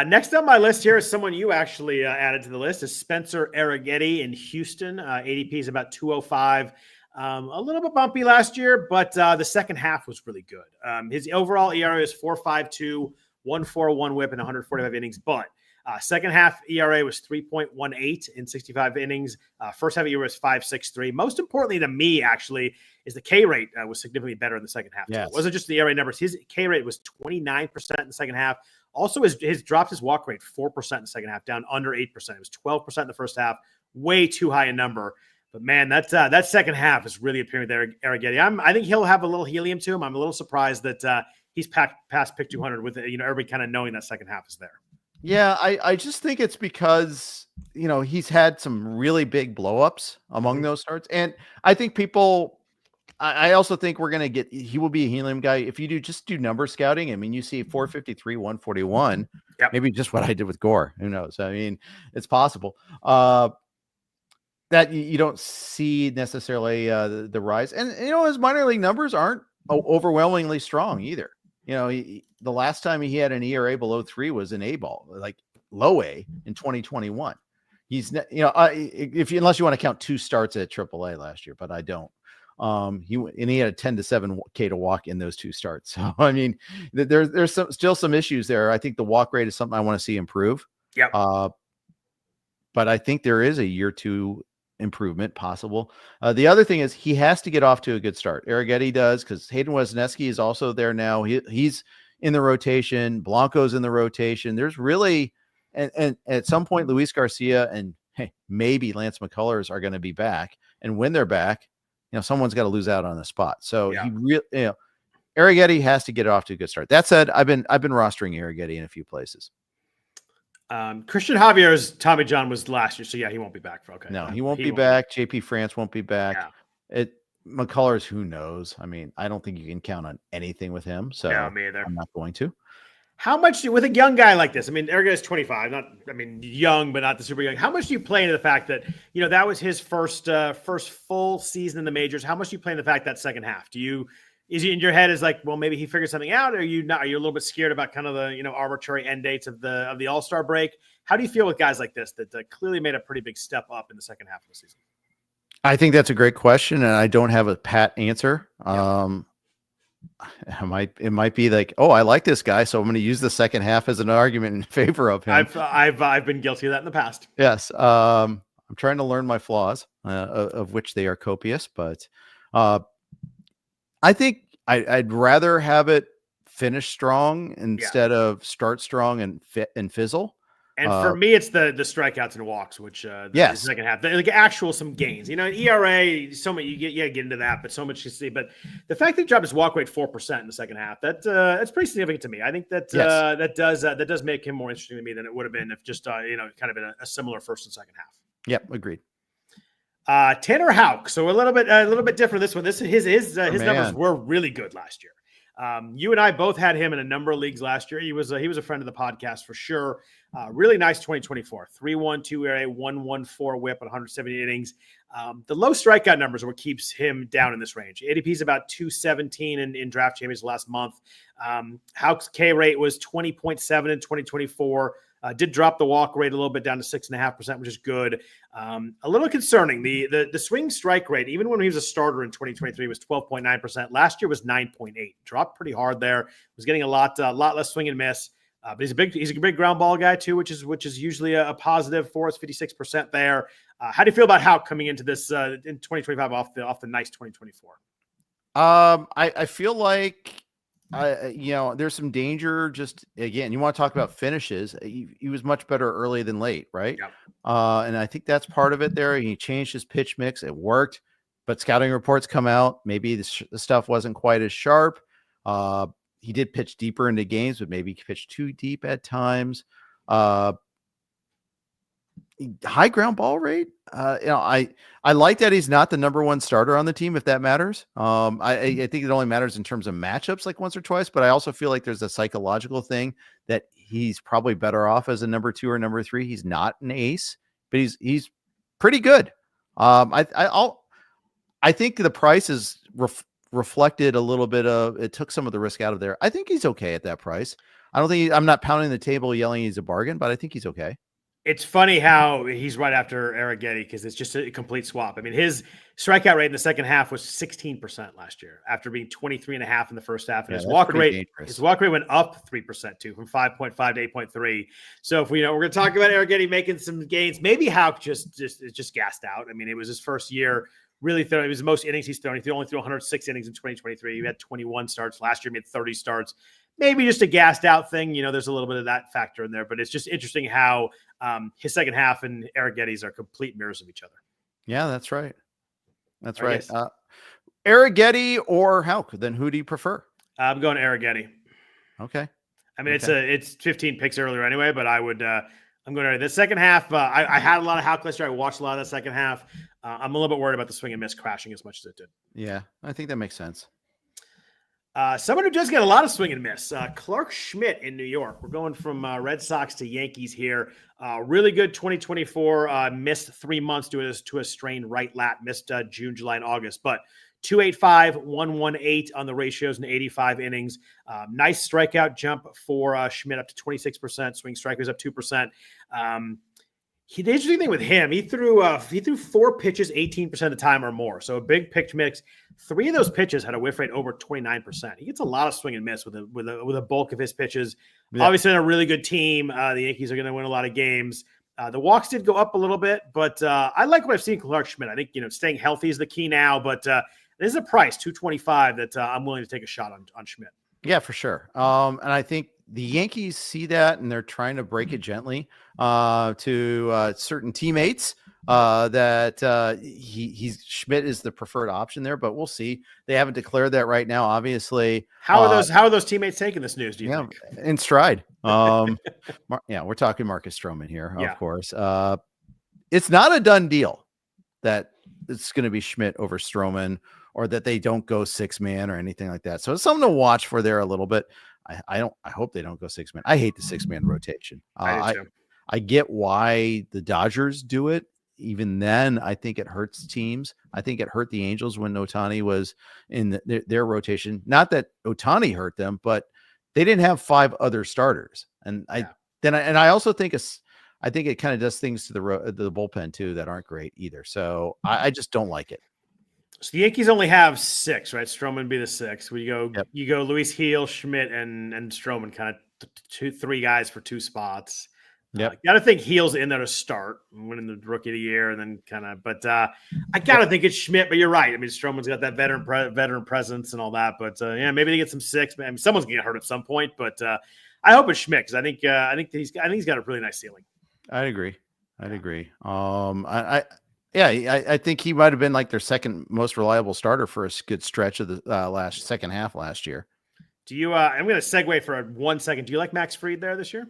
Next on my list here is someone you actually added to the list is Spencer Arighetti in Houston. ADP is about 205. A little bit bumpy last year, but the second half was really good. His overall ERA is 4.52, 1.41 WHIP in 145 innings, but second half ERA was 3.18 in 65 innings. First half ERA was 5.63. Most importantly to me, actually, is the K rate was significantly better in the second half. Yes. It wasn't just the ERA numbers. His K rate was 29% in the second half. Also, his dropped his walk rate 4% in the second half, down under 8%. It was 12% in the first half, way too high a number. But man, that second half is really appearing there, Arighetti. I think he'll have a little helium to him. I'm a little surprised that he's past pick 200 with everybody kind of knowing that second half is there. Yeah, I just think it's because he's had some really big blowups among those starts, and I think I also think he will be a helium guy if you do number scouting. I mean, you see 453, 141, maybe just what I did with Gore. Who knows? I mean, it's possible. That you don't see necessarily the rise. And, his minor league numbers aren't overwhelmingly strong either. The last time he had an ERA below 3 was in A-ball, like low A in 2021. He's, unless you want to count 2 starts at AAA last year, but I don't. He had a 10 to 7 K to walk in those 2 starts. So, I mean, there's still some issues there. I think the walk rate is something I want to see improve. Yeah. But I think there is a year 2 improvement possible. The other thing is he has to get off to a good start. Arighetti does, because Hayden Wesneski is also there now. He's in the rotation. Blanco's in the rotation. There's really, and at some point, Luis Garcia and maybe Lance McCullers are going to be back. And when they're back, someone's got to lose out on the spot. So Arighetti has to get off to a good start. That said, I've been rostering Arighetti in a few places. Christian Javier's Tommy John was last year, so he won't be back. No, he won't be back. JP France won't be back. Yeah. McCullers, who knows? I mean, I don't think you can count on anything with him. So me either. I'm not going to. How much with a young guy like this? I mean, Arighetti's 25, young, but not the super young. How much do you play into the fact that, that was his first full season in the majors? How much do you play into the fact that second half? Is he in your head is like, well, maybe he figured something out? Or are you not? Are you a little bit scared about kind of the arbitrary end dates of the All-Star break? How do you feel with guys like this that clearly made a pretty big step up in the second half of the season? I think that's a great question, and I don't have a pat answer. It might be like, oh, I like this guy, so I'm going to use the second half as an argument in favor of him. I've been guilty of that in the past. Yes, I'm trying to learn my flaws, of which they are copious, but I think I'd rather have it finish strong instead of start strong and fizzle. And for me, it's the strikeouts and walks, which the second half, like actual some gains. ERA, so much you get into that, but so much you see. But the fact that he dropped his walk rate 4% in the second half, that's pretty significant to me. I think that that does make him more interesting to me than it would have been if just kind of in a similar first and second half. Yep, agreed. Tanner Houck, so a little bit different this one. His numbers were really good last year. You and I both had him in a number of leagues last year. He was a friend of the podcast for sure. Really nice 2024, 3.12 ERA, 1.14 WHIP on 170 innings. The low strikeout numbers are what keeps him down in this range. ADP is about 217 in draft champions last month. Houck's K rate was 20.7 in 2024. Did drop the walk rate a little bit down to 6.5%, which is good. A little concerning. The swing strike rate, even when he was a starter in 2023, was 12.9%. Last year was 9.8. Dropped pretty hard there. Was getting a lot less swing and miss. But he's a big ground ball guy too, which is usually a positive for us. 56% there. How do you feel about Houck coming into this in 2025 off the nice 2024? I feel like. There's some danger. Just again, you want to talk about finishes. He was much better early than late, right? Yep. And I think that's part of it there. He changed his pitch mix. It worked, but scouting reports come out. Maybe the stuff wasn't quite as sharp. He did pitch deeper into games, but maybe he pitched too deep at times. High ground ball rate. I like that he's not the number one starter on the team, if that matters. I think it only matters in terms of matchups like once or twice, but I also feel like there's a psychological thing that he's probably better off as a number 2 or number 3. He's not an ace, but he's pretty good. I think the price is reflected a little bit of, it took some of the risk out of there. I think he's okay at that price. I'm not pounding the table yelling he's a bargain, but I think he's okay. It's funny how he's right after Arighetti because it's just a complete swap. I mean, his strikeout rate in the second half was 16% last year after being 23.5 in the first half. And his walk rate went up 3% too, from 5.5 to 8.3. So if we're going to talk about Arighetti making some gains, maybe Houck just gassed out. I mean, it was his first year really throwing. It was the most innings he's thrown. He only threw 106 innings in 2023. He had 21 starts last year. He had 30 starts. Maybe just a gassed out thing. There's a little bit of that factor in there, but it's just interesting how his second half and Arighetti's are complete mirrors of each other. Yeah, that's right. That's right. Arighetti or Houck, then who do you prefer? I'm going Arighetti. Okay. I mean, it's 15 picks earlier anyway, but I'm going to the second half. I had a lot of Houck last year. I watched a lot of the second half. I'm a little bit worried about the swing and miss crashing as much as it did. Yeah, I think that makes sense. Someone who does get a lot of swing and miss, Clarke Schmidt in New York. We're going from Red Sox to Yankees here. Really good 2024. Missed 3 months due to a strained right lat. Missed June, July, and August. But 285, 118 on the ratios in 85 innings. Nice strikeout jump for Schmidt up to 26%. Swing strike was up 2%. The interesting thing with him, he threw 4 pitches 18% of the time or more. So a big pitch mix. 3 of those pitches had a whiff rate over 29%. He gets a lot of swing and miss with a bulk of his pitches. Yeah. Obviously, on a really good team, the Yankees are going to win a lot of games. The walks did go up a little bit, but I like what I've seen Clarke Schmidt. I think staying healthy is the key now, but there's a price $225 that I'm willing to take a shot on Schmidt. Yeah, for sure. And I think the Yankees see that, and they're trying to break it gently to certain teammates that Schmidt is the preferred option there. But we'll see. They haven't declared that right now. Obviously, how are those teammates taking this news? Do you think? In stride? We're talking Marcus Stroman here, of course. It's not a done deal that it's going to be Schmidt over Stroman, or that they don't go 6-man or anything like that. So it's something to watch for there a little bit. I hope they don't go 6-man. I hate the 6-man rotation. I get why the Dodgers do it. Even then, I think it hurts teams. I think it hurt the Angels when Ohtani was in their rotation. Not that Ohtani hurt them, but they didn't have 5 other starters. And I also think I think it kind of does things to the bullpen too that aren't great either. So I just don't like it. So the Yankees only have 6, right? Stroman would be the 6. You go Luis Gil, Schmidt, and Stroman, kind of 3 guys for 2 spots. Got to think Gil's in there to start, winning the Rookie of the Year, and then kind of. But I got to think it's Schmidt. But you're right. I mean, Stroman's got that veteran presence and all that. But maybe they get some 6. I mean, someone's gonna get hurt at some point. But I hope it's Schmidt because I think he's got a really nice ceiling. I'd agree. I think he might have been like their second most reliable starter for a good stretch of the second half last year. Do you? I'm going to segue for 1 second. Do you like Max Fried there this year?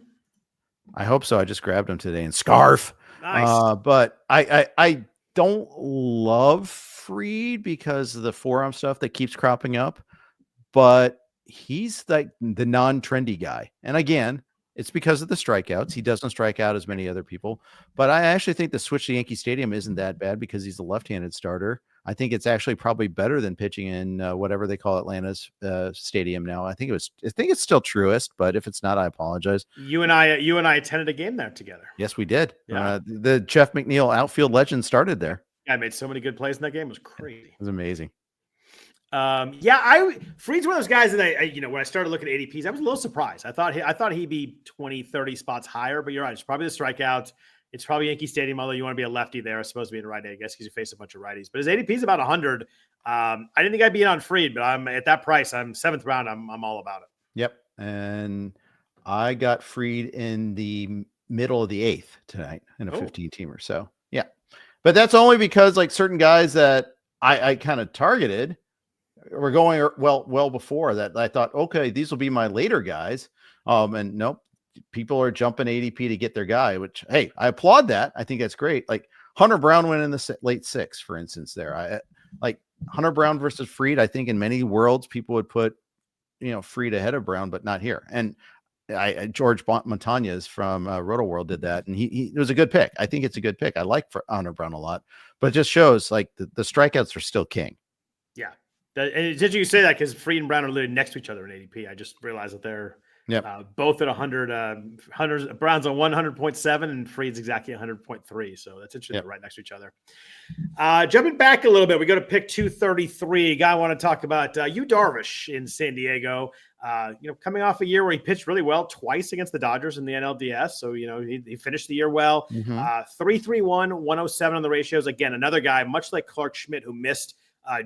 I hope so. I just grabbed him today in scarf. Nice. But I don't love Fried because of the forearm stuff that keeps cropping up. But he's like the non-trendy guy. And again, it's because of the strikeouts. He doesn't strike out as many other people. But I actually think the switch to Yankee Stadium isn't that bad because he's a left-handed starter. I think it's actually probably better than pitching in whatever they call Atlanta's stadium now. I think it's still Truist, but if it's not, I apologize. You and I attended a game there together. Yes, we did. Yeah. The Jeff McNeil outfield legend started there. I made so many good plays in that game. It was crazy. It was amazing. Fried's one of those guys that I when I started looking at ADPs, I was a little surprised. I thought he'd be 20, 30 spots higher, but you're right. It's probably the strikeouts. It's probably Yankee Stadium, although you want to be a lefty there. It's supposed to be in righty, I guess, because you face a bunch of righties. But his ADP is about 100. I didn't think I'd be in on Fried, but I'm at that price. I'm 7th round. I'm all about it. Yep. And I got Fried in the middle of the 8th tonight in a 15-teamer. So, yeah. But that's only because like certain guys that I kind of targeted were going well before that. I thought, okay, these will be my later guys. And nope. People are jumping ADP to get their guy, which, hey, I applaud that. I think that's great. Like Hunter Brown went in the late 6th, for instance, there. I like Hunter Brown versus Fried. I think in many worlds, people would put, Fried ahead of Brown, but not here. And George Montañez from Roto World did that. And it was a good pick. I think it's a good pick. I like Hunter Brown a lot, but it just shows like the strikeouts are still king. Yeah. And did you say that because Fried and Brown are literally next to each other in ADP? I just realized that they're both at 100. Brown's on 100.7 and Fried's exactly 100.3. So that's interesting. They're right next to each other. Jumping back a little bit, we go to pick 233. Guy I want to talk about Yu Darvish in San Diego. Coming off a year where he pitched really well twice against the Dodgers in the NLDS. So, he finished the year well. 3.31, 107 on the ratios. Again, another guy, much like Clarke Schmidt, who missed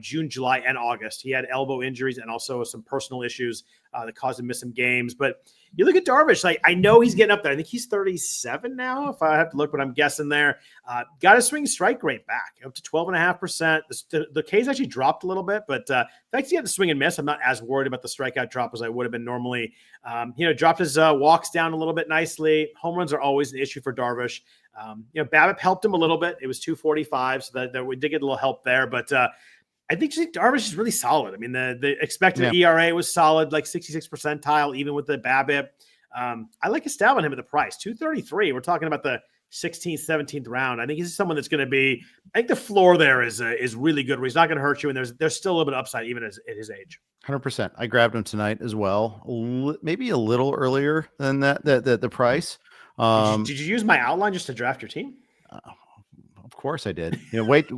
June, July, and August. He had elbow injuries and also some personal issues that caused him to miss some games. But you look at Darvish, like I know he's getting up there. I think he's 37 now, if I have to look, but I'm guessing there. Got a swing strike rate back up to 12.5%. The K's actually dropped a little bit, but thanks to the swing and miss, I'm not as worried about the strikeout drop as I would have been normally. Dropped his walks down a little bit nicely. Home runs are always an issue for Darvish. BABIP helped him a little bit. It was 245, so that we did get a little help there, but I think Darvish is really solid. I mean, the expected ERA was solid, like 66th percentile, even with the BABIP. I like Estelle on him at the price, 233. We're talking about the 16th, 17th round. I think he's someone that's going to be. I think the floor there is really good. Where he's not going to hurt you, and there's still a little bit of upside even at his age. 100%. I grabbed him tonight as well. Maybe a little earlier than that. The price. Did you use my outline just to draft your team? Of course I did. Wait.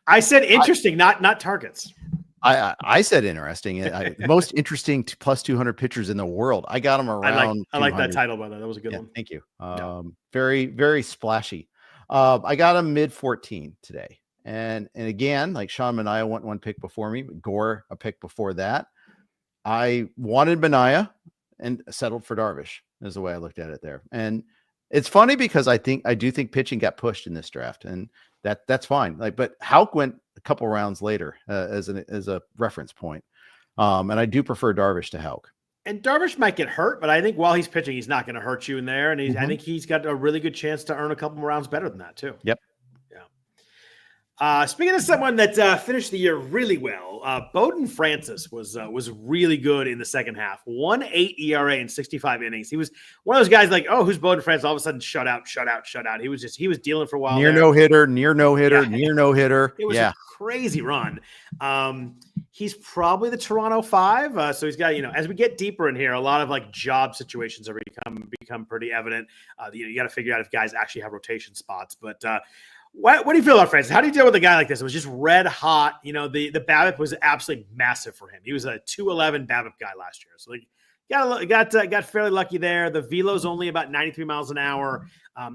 I said interesting, not targets. I said interesting. Most interesting plus 200 pitchers in the world. I got them around. I like that title, by the way. That was a good one. Thank you. Very, very splashy. I got them mid 14 today. And again, like Sean Manaea went one pick before me, Gore a pick before that. I wanted Manaea and settled for Darvish is the way I looked at it there. And it's funny because I do think pitching got pushed in this draft, and that's fine. But Houck went a couple rounds later as a reference point. And I do prefer Darvish to Houck. And Darvish might get hurt, but I think while he's pitching, he's not going to hurt you in there. And I think he's got a really good chance to earn a couple more rounds better than that too. Yep. Speaking of someone that finished the year really well, Bowden Francis was really good in the second half. 1.8 ERA in 65 innings. He was one of those guys like, oh, who's Bowden Francis? All of a sudden, shut out. He was dealing for a while. Near no hitter. It was a crazy run. He's probably the Toronto 5. So he's got, as we get deeper in here, a lot of like job situations are become pretty evident. You got to figure out if guys actually have rotation spots, but. What do you feel about Francis? How do you deal with a guy like this? It was just red hot. The BABIP was absolutely massive for him. He was a 211 BABIP guy last year. So got fairly lucky there. The velo's only about 93 miles an hour.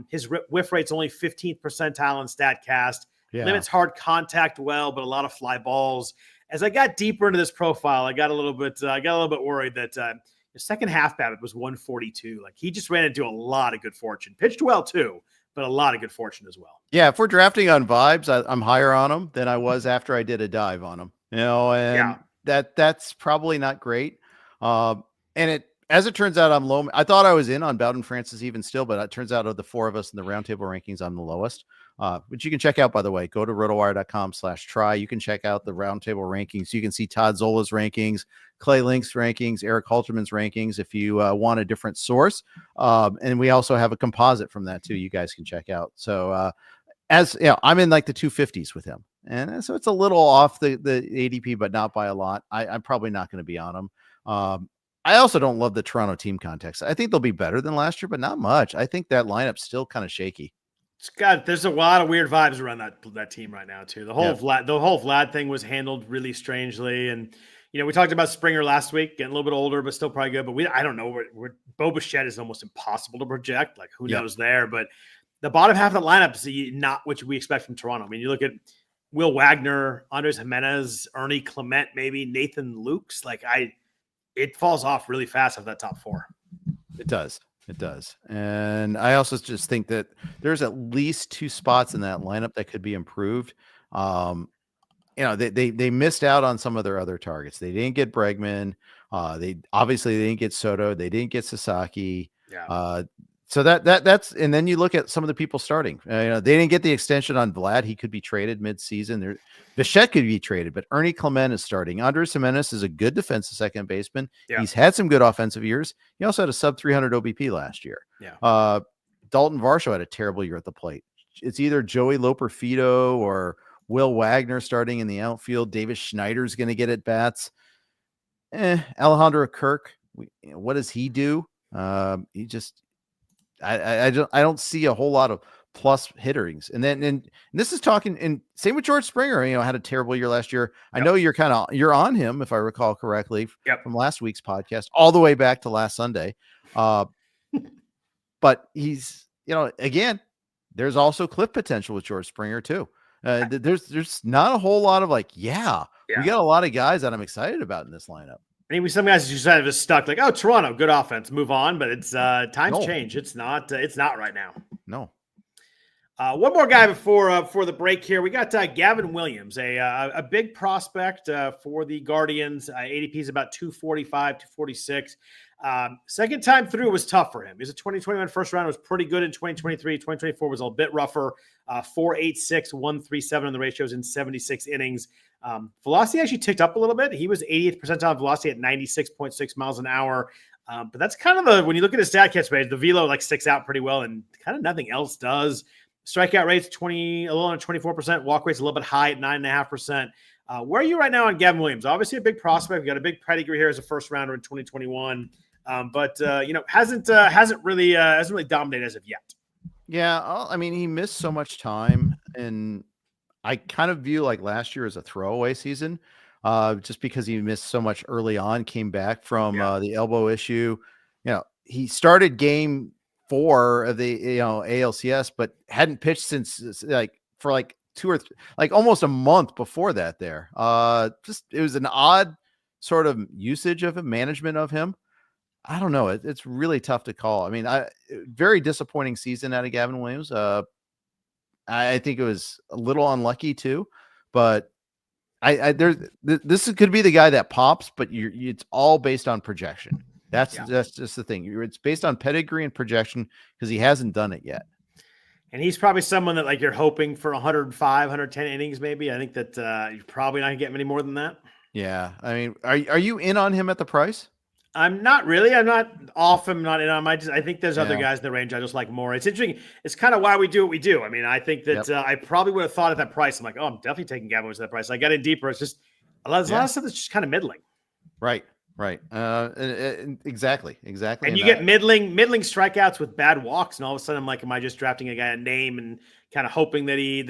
His whiff rate's only 15th percentile in StatCast. Limits hard contact well, but a lot of fly balls. As I got deeper into this profile, I got a little bit worried that The second half BABIP was 142. Like he just ran into a lot of good fortune. Pitched well too, but a lot of good fortune as well. Yeah, if we're drafting on vibes, I'm higher on him than I was after I did a dive on him. And that's probably not great. And as it turns out, I'm low. I thought I was in on Bowden Francis even still, but it turns out of the four of us in the roundtable rankings, I'm the lowest. Which you can check out, by the way. Go to rotowire.com/try. You can check out the roundtable rankings. You can see Todd Zola's rankings, Clay Link's rankings, Eric Halterman's rankings if you want a different source. And we also have a composite from that too. You guys can check out. So as you know, I'm in like the 250s with him. And so it's a little off the ADP, but not by a lot. I'm probably not going to be on him. I also don't love the Toronto team context. I think they'll be better than last year, but not much. I think that lineup's still kind of shaky. There's a lot of weird vibes around that team right now too. The whole Vlad thing was handled really strangely, and we talked about Springer last week, getting a little bit older, but still probably good. But I don't know. Bo Bichette is almost impossible to project. Like who knows there? But the bottom half of the lineup is not what we expect from Toronto. I mean, you look at Will Wagner, Andres Jimenez, Ernie Clement, maybe Nathan Lukes. It falls off really fast of that top four. It does. And I also just think that there's at least two spots in that lineup that could be improved. They missed out on some of their other targets. They didn't get Bregman. They didn't get Soto. They didn't get Sasaki. Yeah. So that's, and then you look at some of the people starting. They didn't get the extension on Vlad. He could be traded mid-season. Bichette could be traded, but Ernie Clement is starting. Andres Jimenez is a good defensive second baseman. Yeah. He's had some good offensive years. He also had a sub 300 OBP last year. Yeah. Dalton Varsho had a terrible year at the plate. It's either Joey Loperfido or Will Wagner starting in the outfield. Davis Schneider's going to get at bats. Alejandro Kirk. What does he do? He just. I don't see a whole lot of plus hitterings. And this is talking, and same with George Springer, had a terrible year last year. Yep. I know you're on him, if I recall correctly, from last week's podcast, all the way back to last Sunday. But he's, again, there's also cliff potential with George Springer too. There's not a whole lot of we got a lot of guys that I'm excited about in this lineup. Maybe some guys just kind of just stuck Toronto, good offense, move on. But it's times change. It's not right now. No. One more guy before the break here. We got Gavin Williams, a big prospect for the Guardians. ADP is about 245, 246. Second time through was tough for him. He's a 2021 first round. Was pretty good in 2023. 2024 was a bit rougher. 4.86, 137 on the ratios in 76 innings. Velocity actually ticked up a little bit. He was 80th percentile velocity at 96.6 miles an hour. But that's kind of when you look at his stat catch rate, the velo sticks out pretty well, and kind of nothing else does. Strikeout rate's a little under 24%. Walk rate's a little bit high at 9.5%. Where are you right now on Gavin Williams? Obviously a big prospect. We got a big pedigree here as a first rounder in 2021. But hasn't really dominated as of yet. Yeah, he missed so much time, and I kind of view last year as a throwaway season, just because he missed so much early on, came back from the elbow issue. He started game 4 of the ALCS, but hadn't pitched since for 2 or 3, almost a month before that. There, it was an odd sort of usage of him, management of him. I don't know. It's really tough to call. Very disappointing season out of Gavin Williams. I think it was a little unlucky too, but this could be the guy that pops, but it's all based on projection. That's just the thing. It's based on pedigree and projection because he hasn't done it yet. And he's probably someone that you're hoping for 105, 110 innings, maybe. I think that you're probably not gonna get many more than that. Yeah. Are you in on him at the price? I'm not really. I'm not off. I'm not in on him. I think there's other guys in the range I just like more. It's interesting. It's kind of why we do what we do. I think that I probably would have thought at that price. I'm I'm definitely taking Gavin Williams at that price. I got in deeper. It's just a lot of stuff that's just kind of middling. Right. Exactly. And you get middling strikeouts with bad walks, and all of a sudden I'm am I just drafting a guy a name and kind of hoping that he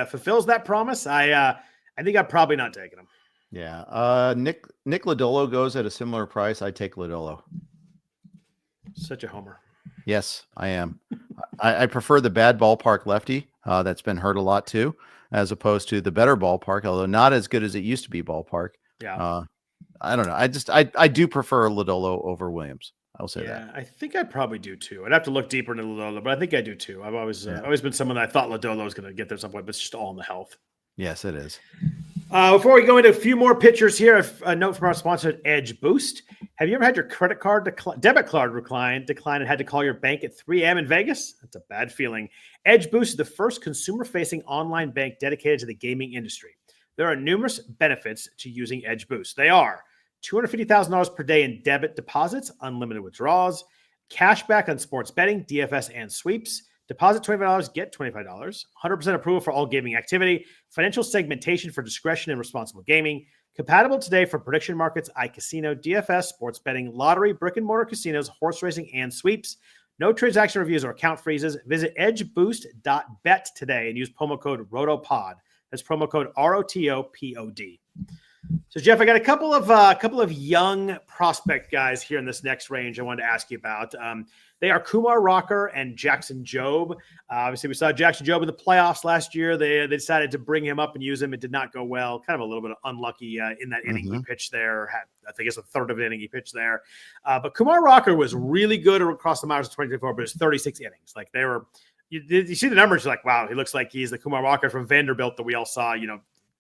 fulfills that promise? I think I'm probably not taking him. Yeah. Nick Lodolo goes at a similar price. I take Lodolo. Such a homer. Yes, I am. I prefer the bad ballpark lefty. That's been hurt a lot too, as opposed to the better ballpark, although not as good as it used to be ballpark. Yeah. I don't know. I do prefer Lodolo over Williams. I'll say that. I think I probably do too. I'd have to look deeper into Lodolo, but I think I do too. I've always been someone that I thought Lodolo was going to get there at some point, but it's just all in the health. Yes, it is. Before we go into a few more pitchers here, a note from our sponsor, Edge Boost. Have you ever had your credit card debit card decline and had to call your bank at 3 a.m. in Vegas? That's a bad feeling. Edge Boost is the first consumer-facing online bank dedicated to the gaming industry. There are numerous benefits to using Edge Boost. They are $250,000 per day in debit deposits, unlimited withdrawals, cash back on sports betting, DFS, and sweeps. Deposit $25, get $25. 100% approval for all gaming activity. Financial segmentation for discretion and responsible gaming. Compatible today for prediction markets, iCasino, DFS, sports betting, lottery, brick-and-mortar casinos, horse racing, and sweeps. No transaction reviews or account freezes. Visit edgeboost.bet today and use promo code ROTOPOD. That's promo code ROTOPOD. So, Jeff, I got a couple of young prospect guys here in this next range I wanted to ask you about. They are Kumar Rocker and Jackson Jobe. Obviously, we saw Jackson Jobe in the playoffs last year. They decided to bring him up and use him. It did not go well. Kind of a little bit unlucky in that inning he pitched there. I think it's a third of an inning he pitched there. But Kumar Rocker was really good across the minors in 2024, but it's 36 innings. Like they were, you see the numbers, you're like, wow, he looks like he's the Kumar Rocker from Vanderbilt that we all saw,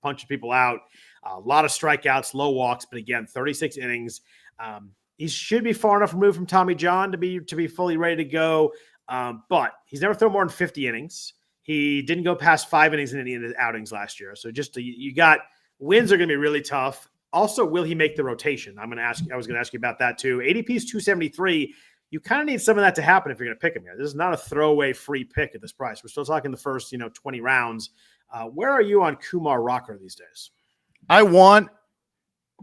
punching people out. A lot of strikeouts, low walks, but again, 36 innings. He should be far enough removed from Tommy John to be fully ready to go. But he's never thrown more than 50 innings. He didn't go past 5 innings in any of the outings last year. So you got wins are going to be really tough. Also, will he make the rotation? I was going to ask you about that too. ADP is 273. You kind of need some of that to happen if you're going to pick him here. This is not a throwaway free pick at this price. We're still talking the first 20 rounds. Where are you on Kumar Rocker these days? I want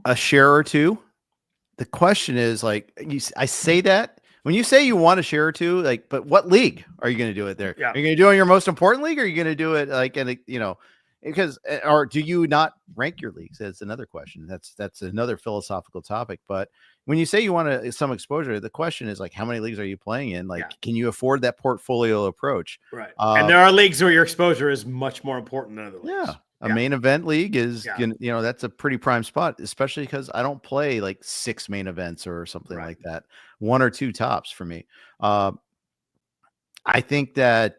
a share or two. The question is, I say that when you say you want a share or two, but what league are you going to do it there? Yeah. Are you going to do it in your most important league, or are you going to do it or do you not rank your leagues? That's another question. That's another philosophical topic. But when you say you want some exposure, the question is how many leagues are you playing in? Can you afford that portfolio approach? Right. And there are leagues where your exposure is much more important than other leagues. Yeah. A main event league is, that's a pretty prime spot, especially because I don't play 6 main events or something like that. 1 or 2 tops for me. I think that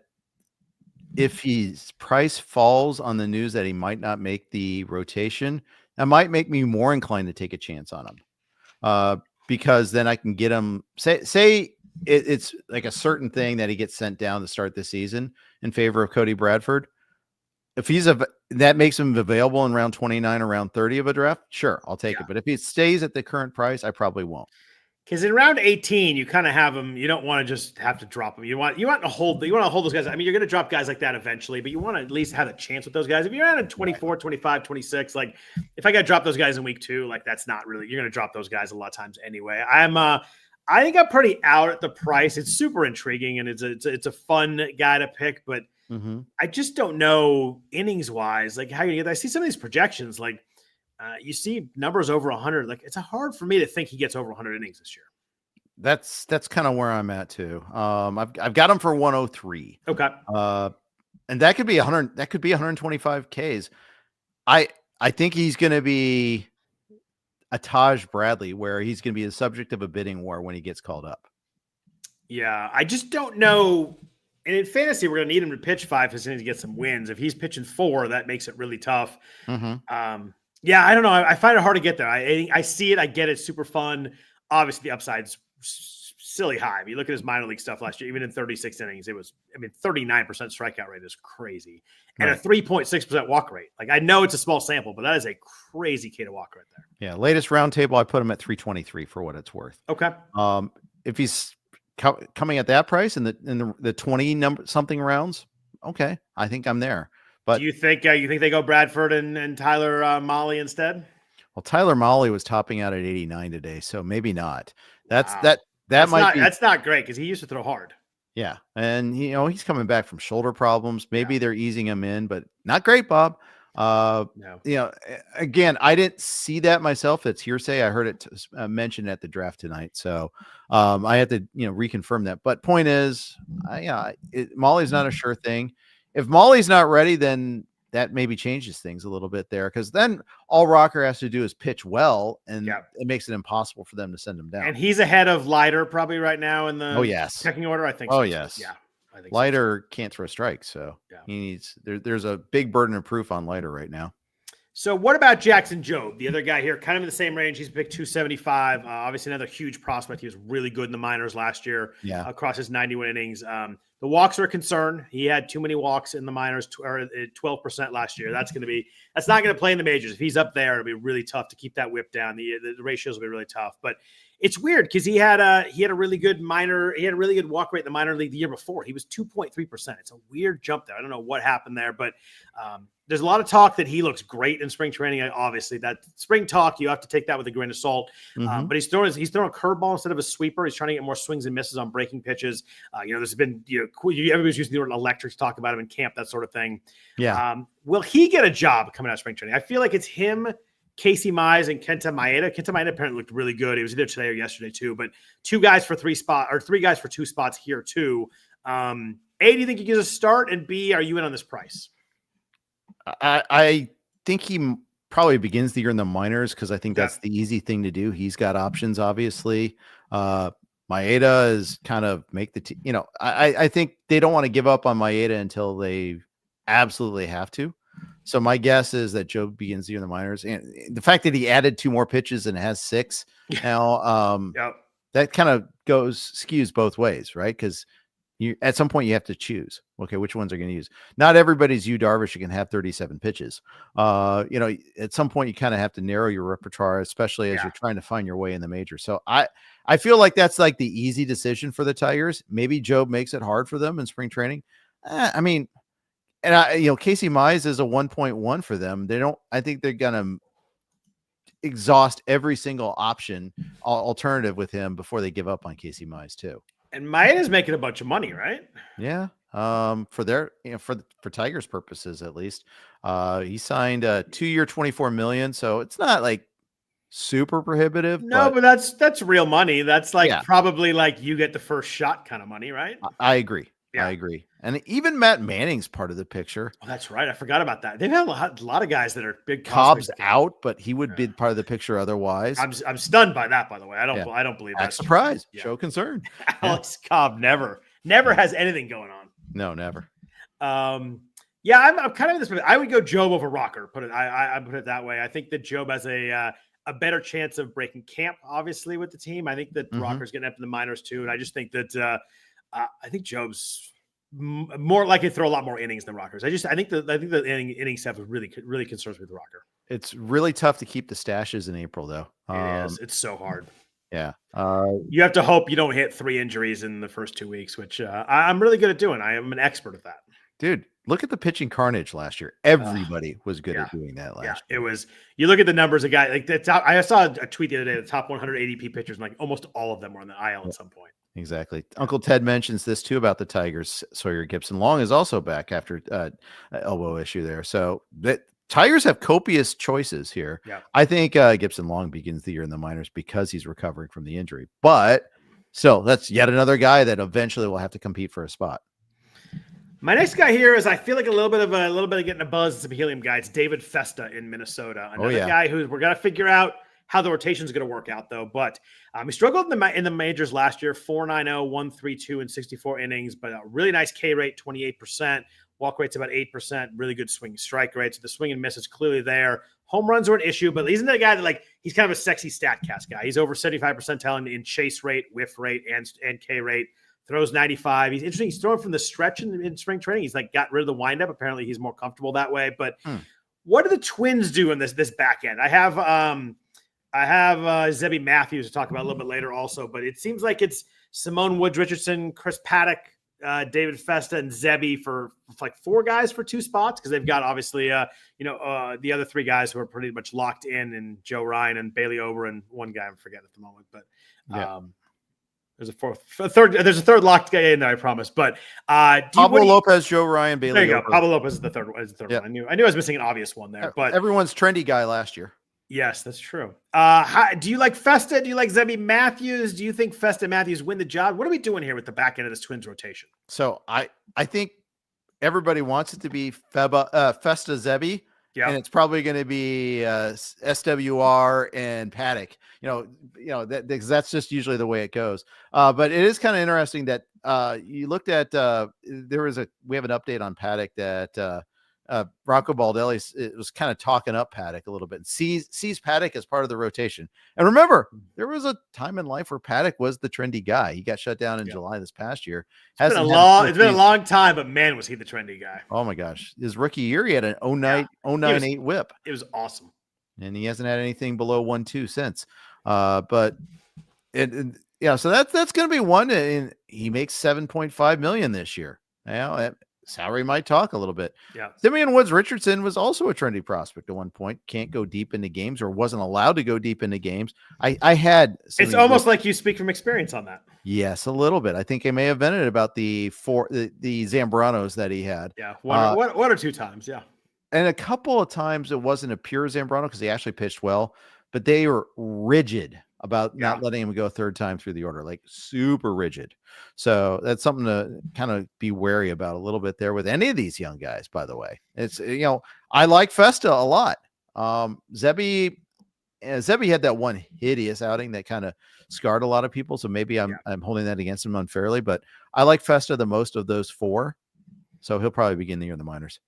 if his price falls on the news that he might not make the rotation, that might make me more inclined to take a chance on him. Because then I can get him, say it's like a certain thing that he gets sent down to start the season in favor of Cody Bradford. If that makes him available in round 29 or round 30 of a draft, sure, I'll take it. But if he stays at the current price, I probably won't. Because in round 18, you kind of have them. You don't want to just have to drop them. You want to hold those guys. I mean, you're going to drop guys like that eventually, but you want to at least have a chance with those guys. If you're at 24, 25, 26, if I got to drop those guys in week 2, that's not really, you're going to drop those guys a lot of times anyway. I think I'm pretty out at the price. It's super intriguing and it's a fun guy to pick, but I just don't know innings wise, how you get. I see some of these projections, you see numbers over 100. It's hard for me to think he gets over 100 innings this year. That's kind of where I'm at too. I've got him for 103. Okay. And that could be 100. That could be 125 Ks. I think he's going to be a Taj Bradley, where he's going to be the subject of a bidding war when he gets called up. Yeah, I just don't know. And in fantasy, we're going to need him to pitch 5 as soon as he gets some wins. If he's pitching 4, that makes it really tough. Yeah, I don't know. I find it hard to get there. I see it. I get it. Super fun. Obviously, the upside's silly high. If you look at his minor league stuff last year, even in 36 innings, 39% strikeout rate is crazy. And a 3.6% walk rate. I know it's a small sample, but that is a crazy K to walk right there. Yeah, latest round table, I put him at 323 for what it's worth. Okay. If he's coming at that price in the 20 something rounds, okay, I think I'm there. But do you think they go Bradford and Tyler Molly instead? Well, Tyler Molly was topping out at 89 today, so maybe not. That's not great because he used to throw hard. Yeah, and he's coming back from shoulder problems. Maybe they're easing him in, but not great, Bob. No. Again, I didn't see that myself. It's hearsay. I heard it mentioned at the draft tonight, so I had to reconfirm that. But point is, Molly's not a sure thing. If Molly's not ready, then that maybe changes things a little bit there, because then all Rocker has to do is pitch well, and it makes it impossible for them to send him down. And he's ahead of Leiter probably right now in the pecking order, I think. Oh, so. yes. Yeah. I think Leiter can't throw strikes, so he needs there's a big burden of proof on Leiter right now. So what about Jackson Jobe, the other guy here, kind of in the same range? He's picked 275. Obviously, another huge prospect. He was really good in the minors last year across his 91 innings. The walks are a concern. He had too many walks in the minors, or 12% last year. That's not going to play in the majors. If he's up there, it'll be really tough to keep that whip down. The ratios will be really tough. But it's weird because he had a really good walk rate in the minor league the year before. He was 2.3%. It's a weird jump there. I don't know what happened there, but there's a lot of talk that he looks great in spring training. Obviously, that spring talk, you have to take that with a grain of salt. But he's throwing a curveball instead of a sweeper. He's trying to get more swings and misses on breaking pitches. There's been everybody's using the word electric to talk about him in camp, that sort of thing. Yeah. Will he get a job coming out of spring training? I feel like it's him, Casey Mize, and Kenta Maeda. Kenta Maeda apparently looked really good. He was either today or yesterday too. But three guys for 2 spots here too. A, do you think he gives a start? And B, are you in on this price? I think he probably begins the year in the minors, because I think that's the easy thing to do. He's got options, obviously. Maeda is kind of make the team. I think they don't want to give up on Maeda until they absolutely have to. So my guess is that Joe begins the year in the minors, and the fact that he added 2 more pitches and has 6 now, that kind of skews both ways, right? Because at some point you have to choose, okay, which ones are going to use. Not everybody's Yu Darvish who can have 37 pitches. At some point you kind of have to narrow your repertoire, especially as you're trying to find your way in the major. So I feel like that's like the easy decision for the Tigers. Maybe Joe makes it hard for them in spring training. Casey Mize is a 1.1 for them. I think they're going to exhaust every single option alternative with him before they give up on Casey Mize too. And Maeda's making a bunch of money, right? Yeah. For their, for Tigers purposes, at least, he signed a 2-year, $24 million. So it's not like super prohibitive. No, but that's real money. That's like probably like you get the first shot kind of money, right? I agree. Yeah. I agree. And even Matt Manning's part of the picture. Oh, that's right. I forgot about that. They've had a lot of guys that are big. Cobb's out, but he would be part of the picture otherwise. I'm stunned by that, by the way. I don't believe that. Surprise. Show concern. Alex Cobb never has anything going on. No, never. I'm kind of in this. I would go Jobe over Rocker. I put it that way. I think that Jobe has a better chance of breaking camp, obviously, with the team. I think that Rocker's getting up in the minors too, and I just think that I think Jobe's more likely to throw a lot more innings than Rockers. I think the inning stuff really concerns me with Rocker. It's really tough to keep the stashes in April, though. It is. It's so hard. Yeah. You have to hope you don't hit 3 injuries in the first 2 weeks, which I'm really good at doing. I am an expert at that. Dude, look at the pitching carnage last year. Everybody was good at doing that last year. It was. You look at the numbers of guys like the top. I saw a tweet the other day. The top 100 ADP pitchers, and like almost all of them were on the IL at some point. Exactly. Uncle Ted mentions this too about the Tigers. Sawyer Gibson-Long is also back after elbow issue there. So the Tigers have copious choices here. Yeah. I think Gibson-Long begins the year in the minors because he's recovering from the injury. But still, that's yet another guy that eventually will have to compete for a spot. My next guy here is, I feel like a little bit of getting a buzz. It's a helium guy. It's David Festa in Minnesota. Another guy who we're going to figure out how the rotation is going to work out, though. But he struggled in the majors last year, 4.90, 1.32 in 64 innings, but a really nice K rate, 28%. Walk rate's about 8%. Really good swing strike rate. So the swing and miss is clearly there. Home runs are an issue, but he's another guy that he's kind of a sexy StatCast guy. He's over 75 percentile in chase rate, whiff rate, and K rate. Throws 95. He's interesting. He's throwing from the stretch in spring training. He's got rid of the windup. Apparently, he's more comfortable that way. But what do the Twins do in this back end? I have Zebby Matthews to talk about a little bit later also, but it seems like it's Simone Woods Richardson, Chris Paddock, David Festa, and Zebby for like 4 guys for 2 spots, because they've got obviously the other 3 guys who are pretty much locked in, and Joe Ryan and Bailey Ober, and one guy I'm forgetting at the moment, but there's a third locked guy in there, I promise. But Pablo Lopez, Joe Ryan, Bailey. There you Ober. go. Pablo Lopez is the third one. I knew I was missing an obvious one there. But everyone's trendy guy last year. Yes, that's true. Do you like Festa? Do you like Zebby Matthews? Do you think Festa and Matthews win the job? What are we doing here with the back end of this Twins rotation? So I think everybody wants it to be Festa Zebi. Yeah. And it's probably going to be SWR and Paddock, that's just usually the way it goes. But it is kind of interesting that you looked at, we have an update on Paddock that Rocco Baldelli it was kind of talking up Paddock a little bit and sees Paddock as part of the rotation. And remember, there was a time in life where Paddock was the trendy guy. He got shut down in July this past year. It's been a long time, but man, was he the trendy guy. Oh my gosh. His rookie year, he had an 09.8 whip. It was awesome. And he hasn't had anything below 1.2 since. So that's going to be one. And he makes $7.5 million this year. Salary might talk a little bit. Yeah. Simeon Woods Richardson was also a trendy prospect at one point. Can't go deep into games or wasn't allowed to go deep into games. It's almost like you speak from experience on that. Yes, a little bit. I think I may have been at about the Zambranos that he had. Yeah. One or two times. Yeah. And a couple of times it wasn't a pure Zambrano because he actually pitched well, but they were rigid about not letting him go third time through the order, like super rigid. So that's something to kind of be wary about a little bit there with any of these young guys, by the way. It's, I like Festa a lot. Zebi had that one hideous outing that kind of scarred a lot of people. So maybe I'm holding that against him unfairly, but I like Festa the most of those four. So he'll probably begin the year in the minors.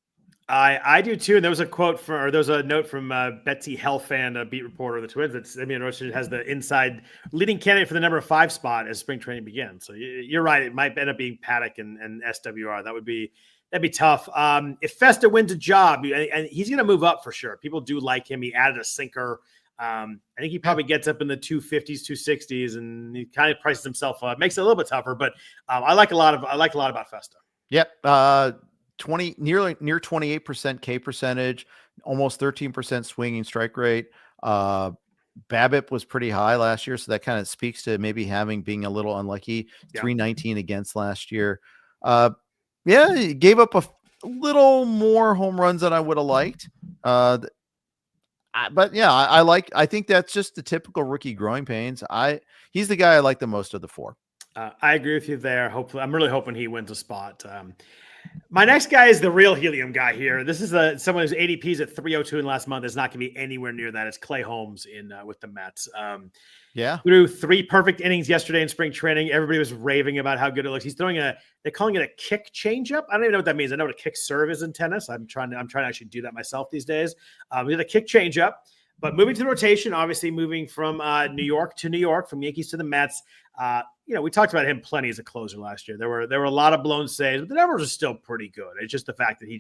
I do too. And there was a note from Betsy Hellfan, a beat reporter of the Twins, that Simeon Woods has the inside leading candidate for the number 5 spot as spring training begins. So you're right. It might end up being Paddock and SWR. That'd be tough. If Festa wins a job, and he's going to move up for sure. People do like him. He added a sinker. I think he probably gets up in the 250s, 260s, and he kind of prices himself up. Makes it a little bit tougher, but I like a lot about Festa. Yep. Near 28% K percentage, almost 13% swinging strike rate. BABIP was pretty high last year, so that kind of speaks to maybe being a little unlucky. 319 against last year. He gave up a little more home runs than I would have liked. I think that's just the typical rookie growing pains. He's the guy I like the most of the four. I agree with you there. Hopefully, I'm really hoping he wins a spot. My next guy is the real helium guy here. This is someone whose ADP is at 302 in last month. Is not going to be anywhere near that. It's Clay Holmes with the Mets. Threw 3 perfect innings yesterday in spring training. Everybody was raving about how good it looks. He's throwing they're calling it a kick changeup. I don't even know what that means. I know what a kick serve is in tennis. I'm trying to actually do that myself these days. He had a kick changeup. But moving to the rotation, obviously moving from New York to New York, from Yankees to the Mets. We talked about him plenty as a closer last year. There were a lot of blown saves, but the numbers are still pretty good. It's just the fact that he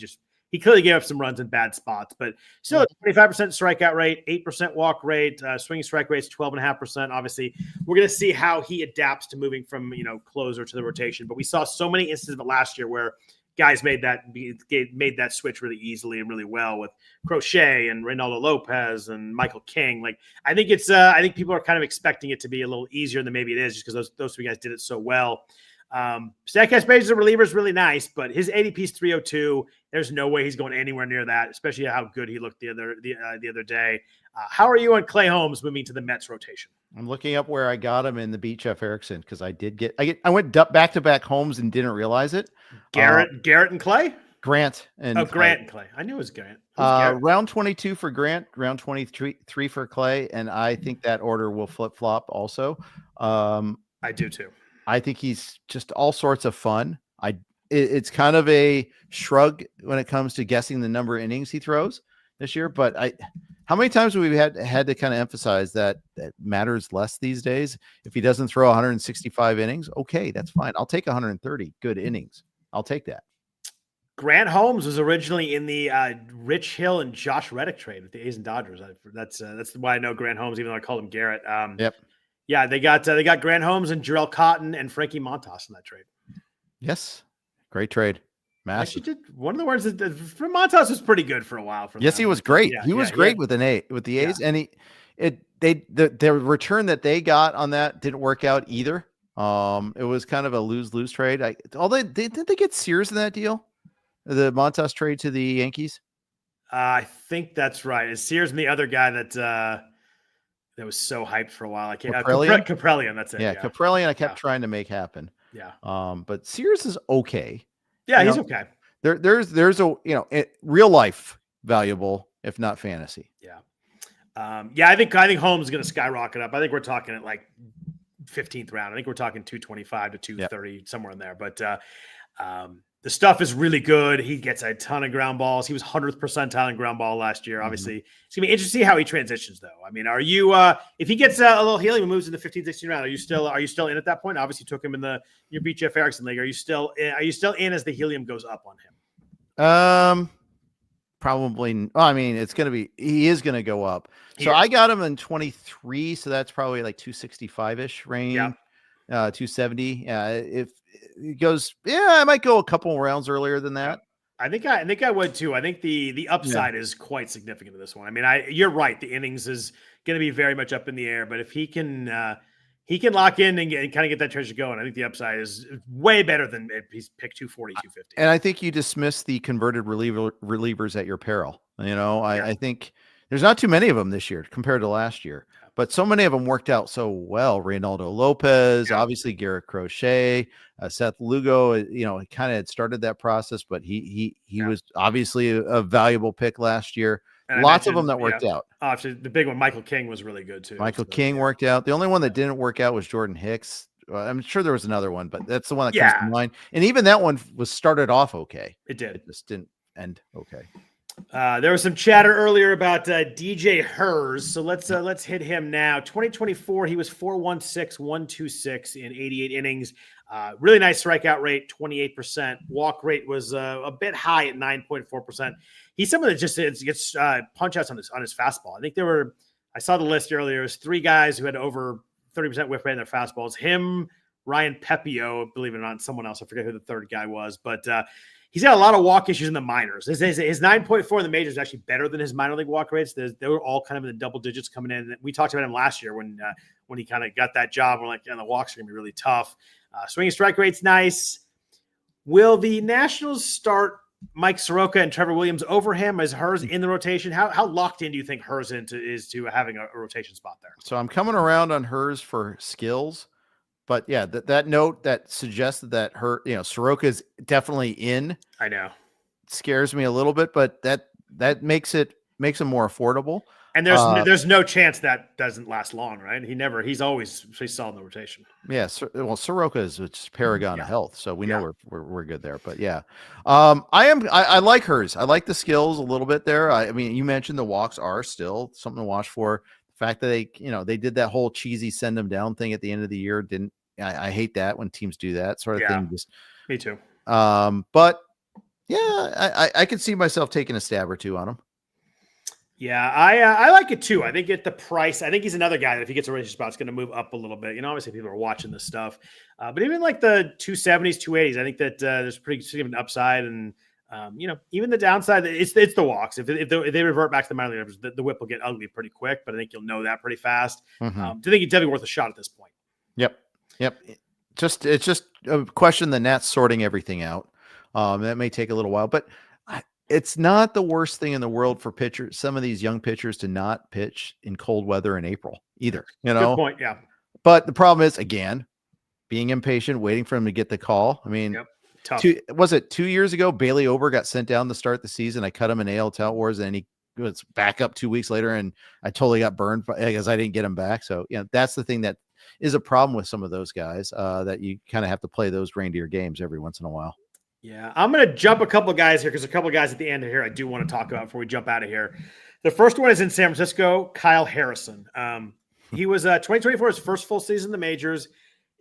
clearly gave up some runs in bad spots, but still 25% strikeout rate, 8% walk rate, swinging strike rates 12.5%. Obviously, we're going to see how he adapts to moving from closer to the rotation. But we saw so many instances of it last year where guys made that switch really easily and really well with Crochet and Reynaldo Lopez and Michael King. Like, I think people are kind of expecting it to be a little easier than maybe it is, just because those 3 guys did it so well. Statcast Page as a reliever is really nice, but his ADP is 302. There's no way he's going anywhere near that, especially how good he looked the other day. How are you on Clay Holmes moving to the Mets rotation? I'm looking up where I got him in the Beat Jeff Erickson, because I went back to back Holmes and didn't realize it. Garrett and Clay? Grant and Grant and Clay. I knew it was Grant. Round 22 for Grant, round 23 for Clay, and I think that order will flip flop also. I do too. I think he's just all sorts of fun. It's kind of a shrug when it comes to guessing the number of innings he throws this year, but how many times have we had to kind of emphasize that matters less these days? If he doesn't throw 165 innings, okay, that's fine. I'll take 130 good innings. I'll take that. Grant Holmes was originally in the Rich Hill and Josh Reddick trade with the A's and Dodgers. That's why I know Grant Holmes, even though I called him Garrett. Yep. Yeah, they got Grant Holmes and Jarrell Cotton and Frankie Montas in that trade. Yes, great trade. Massive. Actually, did one of the words that Montas was pretty good for a while. He was great. He was great with the A's, and the return that they got on that didn't work out either. It was kind of a lose trade. Didn't they get Sears in that deal? The Montas trade to the Yankees. I think that's right. It's Sears and the other guy that was so hyped for a while. I can't. Kaprelian. That's it. Yeah, Kaprelian. I kept trying to make happen. Yeah. But Sears is okay. Yeah, he's okay. there's a real life valuable, if not fantasy. Yeah. I think Holmes is going to skyrocket up. I think we're talking at like 15th round. I think we're talking 225 to 230, somewhere in there. But the stuff is really good. He gets a ton of ground balls. He was 100th percentile in ground ball last year. Obviously, it's going to be interesting to see how he transitions, though. I mean, are you if he gets a little helium and moves in the 15th, 16th round, are you still in at that point? Obviously, you took him in your beat Jeff Erickson league. Are you still in as the helium goes up on him? Probably. I mean, he is going to go up. So I got him in 23. So that's probably like 265-ish range. Yeah. 270. If it goes, I might go a couple rounds earlier than that. I think I would too. I think the upside is quite significant to this one. I mean, you're right. The innings is going to be very much up in the air, but if he can lock in and kind of get that treasure going, I think the upside is way better than if he's picked 240, 250. And I think you dismiss the converted relievers at your peril. I think there's not too many of them this year compared to last year, but so many of them worked out so well. Reynaldo Lopez, obviously Garrett Crochet, Seth Lugo, kind of had started that process, but he was obviously a valuable pick last year. And lots of them that worked out. Actually, the big one, Michael King, was really good too. Michael King worked out. The only one that didn't work out was Jordan Hicks. I'm sure there was another one, but that's the one that comes to mind. And even that one was started off okay. It did. It just didn't end okay. There was some chatter earlier about DJ Herz, so let's hit him now. 2024, he was 4.16, 126 in 88 innings. Really nice strikeout rate, 28%. Walk rate was a bit high at 9.4%. He's someone that just gets punch outs on his fastball. I saw the list earlier. It was 3 guys who had over 30% whiff rate in their fastballs. Him, Ryan Pepio, believe it or not, and someone else. I forget who the third guy was, but he's got a lot of walk issues in the minors. His 9.4 in the majors is actually better than his minor league walk rates. They were all kind of in the double digits coming in. We talked about him last year when he kind of got that job. We're like, the walks are going to be really tough. Swinging strike rate's nice. Will the Nationals start Mike Soroka and Trevor Williams over him? Is Herz in the rotation? How locked in do you think Herz is to having a rotation spot there? So I'm coming around on Herz for skills. But yeah, that note that suggested that Soroka is definitely in. I know. Scares me a little bit, but that makes him more affordable. And there's no chance that doesn't last long, right? He's always solid in the rotation. Yeah. Well, Soroka is just paragon of health, so we know we're good there. But yeah, I like Herz. I like the skills a little bit there. I mean, you mentioned the walks are still something to watch for. The fact that they did that whole cheesy send them down thing at the end of the year I hate that when teams do that sort of thing. Me too. But yeah, I could see myself taking a stab or two on him. Yeah, I like it too. I think at the price, I think he's another guy that if he gets a rotation spot, it's going to move up a little bit. Obviously people are watching this stuff, but even like the 270s, 280s, I think that there's pretty significant upside, and even the downside, it's the walks. If they revert back to the minor leagues, the whip will get ugly pretty quick. But I think you'll know that pretty fast. Mm-hmm. I think it's definitely worth a shot at this point. Yep. It's just a question the Nats sorting everything out. That may take a little while, but it's not the worst thing in the world for pitchers. Some of these young pitchers to not pitch in cold weather in April either. Good point. Yeah. But the problem is, again, being impatient, waiting for him to get the call. I mean, tough. Was it 2 years ago? Bailey Ober got sent down to start the season. I cut him in AL Tout Wars, and he was back up 2 weeks later, and I totally got burned because I didn't get him back. So that's the thing that is a problem with some of those guys, that you kind of have to play those reindeer games every once in a while. Yeah, I'm going to jump a couple of guys here because a couple of guys at the end here I do want to talk about before we jump out of here. The first one is in San Francisco, Kyle Harrison. He was 2024, his first full season in the majors.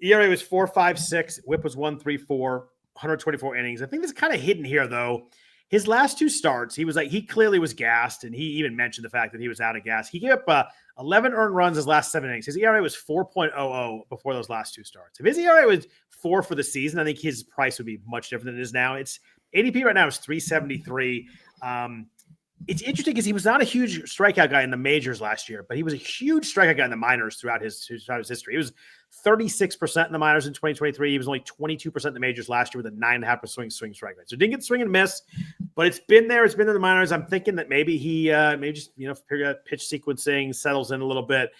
ERA was 4.56, whip was 1.34, 124 innings. I think this is kind of hidden here, though. His last 2 starts, he clearly was gassed, and he even mentioned the fact that he was out of gas. He gave up 11 earned runs his last 7 innings. His ERA was 4.00 before those last 2 starts. If his ERA was 4 for the season, I think his price would be much different than it is now. It's ADP right now is 373. It's interesting because he was not a huge strikeout guy in the majors last year, but he was a huge strikeout guy in the minors throughout his history. He was 36% in the minors in 2023. He was only 22% in the majors last year with a 9.5% swing strike rate. So didn't get swing and miss, but it's been there. It's been in the minors. I'm thinking that maybe he pitch sequencing settles in a little bit.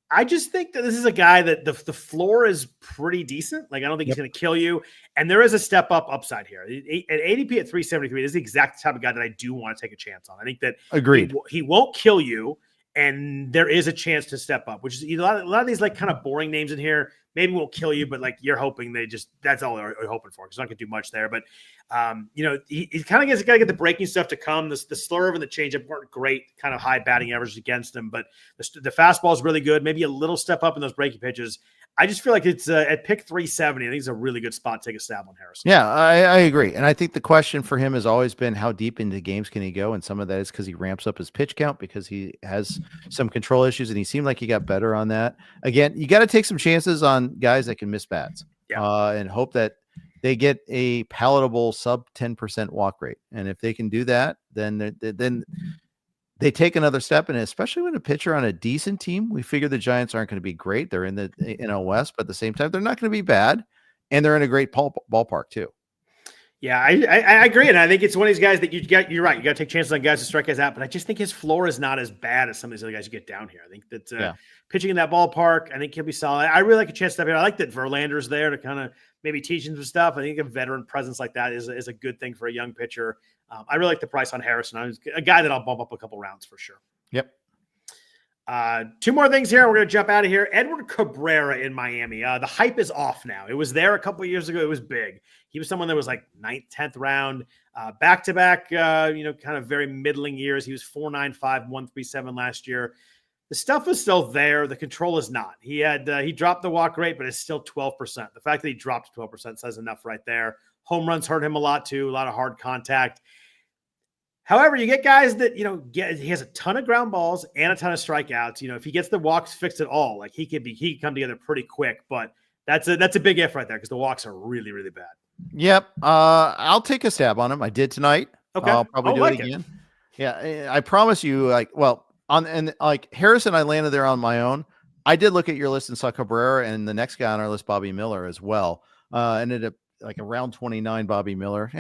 I just think that this is a guy that the floor is pretty decent. Like, I don't think he's going to kill you. And there is a step up upside here. At ADP at 373, this is the exact type of guy that I do want to take a chance on. I think that Agreed. He won't kill you, and there is a chance to step up, which is a lot of these like kind of boring names in here. Maybe won't kill you, but like you're hoping that's all they're hoping for, because not going to do much there. But he kind of got to get the breaking stuff to come. The slurve and the changeup weren't great, kind of high batting average against him, but the fastball is really good. Maybe a little step up in those breaking pitches. I just feel like it's at pick 370. I think it's a really good spot to take a stab on Harrison. Yeah, I agree. And I think the question for him has always been, how deep into games can he go? And some of that is because he ramps up his pitch count, because he has some control issues, and he seemed like he got better on that. Again, you got to take some chances on guys that can miss bats, and hope that they get a palatable sub 10% walk rate. And if they can do that, then they take another step in it, especially when a pitcher on a decent team. We figure the Giants aren't going to be great. They're in the NL West, but at the same time, they're not going to be bad, and they're in a great ballpark too. Yeah, I agree. And I think it's one of these guys that you're right. You got to take chances on guys to strike guys out, but I just think his floor is not as bad as some of these other guys you get down here. I think that pitching in that ballpark, I think he'll be solid. I really like a chance to step in. I like that Verlander's there to kind of maybe teach him some stuff. I think a veteran presence like that is a good thing for a young pitcher. I really like the price on Harrison. I'm a guy that I'll bump up a couple rounds for sure. Yep. Two more things here. We're going to jump out of here. Edward Cabrera in Miami. The hype is off now. It was there a couple of years ago. It was big. He was someone that was like 9th, 10th round, back-to-back, kind of very middling years. He was 4.95, 1.37 last year. The stuff is still there. The control is not. He dropped the walk rate, but it's still 12%. The fact that he dropped 12% says enough right there. Home runs hurt him a lot too. A lot of hard contact. However, you get guys that, he has a ton of ground balls and a ton of strikeouts. If he gets the walks fixed at all, like he could come together pretty quick, but that's a big if right there, because the walks are really, really bad. Yep. I'll take a stab on him. I did tonight. Okay. I'll probably do it again. Yeah. I promise you, Harrison, I landed there on my own. I did look at your list and saw Cabrera, and the next guy on our list, Bobby Miller, as well. Ended up like around 29, Bobby Miller.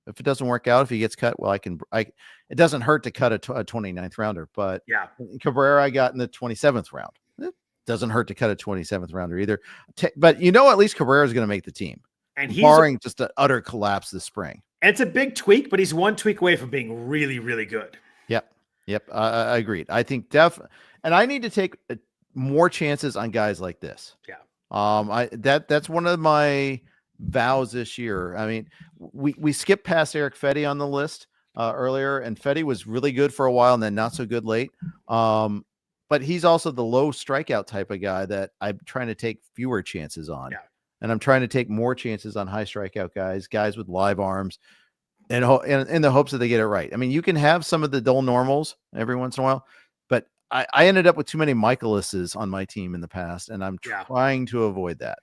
If it doesn't work out, if he gets cut, well, it doesn't hurt to cut a 29th rounder, but Cabrera, I got in the 27th round. It doesn't hurt to cut a 27th rounder either. But at least Cabrera is going to make the team, and he's barring just an utter collapse this spring. And it's a big tweak, but he's one tweak away from being really, really good. Yep. I agreed. I think and I need to take more chances on guys like this. Yeah. That's one of my vows this year. I mean, we skipped past Eric Fetty on the list earlier, and Fetty was really good for a while and then not so good late. But he's also the low strikeout type of guy that I'm trying to take fewer chances on. Yeah. And I'm trying to take more chances on high strikeout guys with live arms, and in the hopes that they get it right. I mean, you can have some of the dull normals every once in a while, but I ended up with too many Michaelises on my team in the past, and I'm trying to avoid that.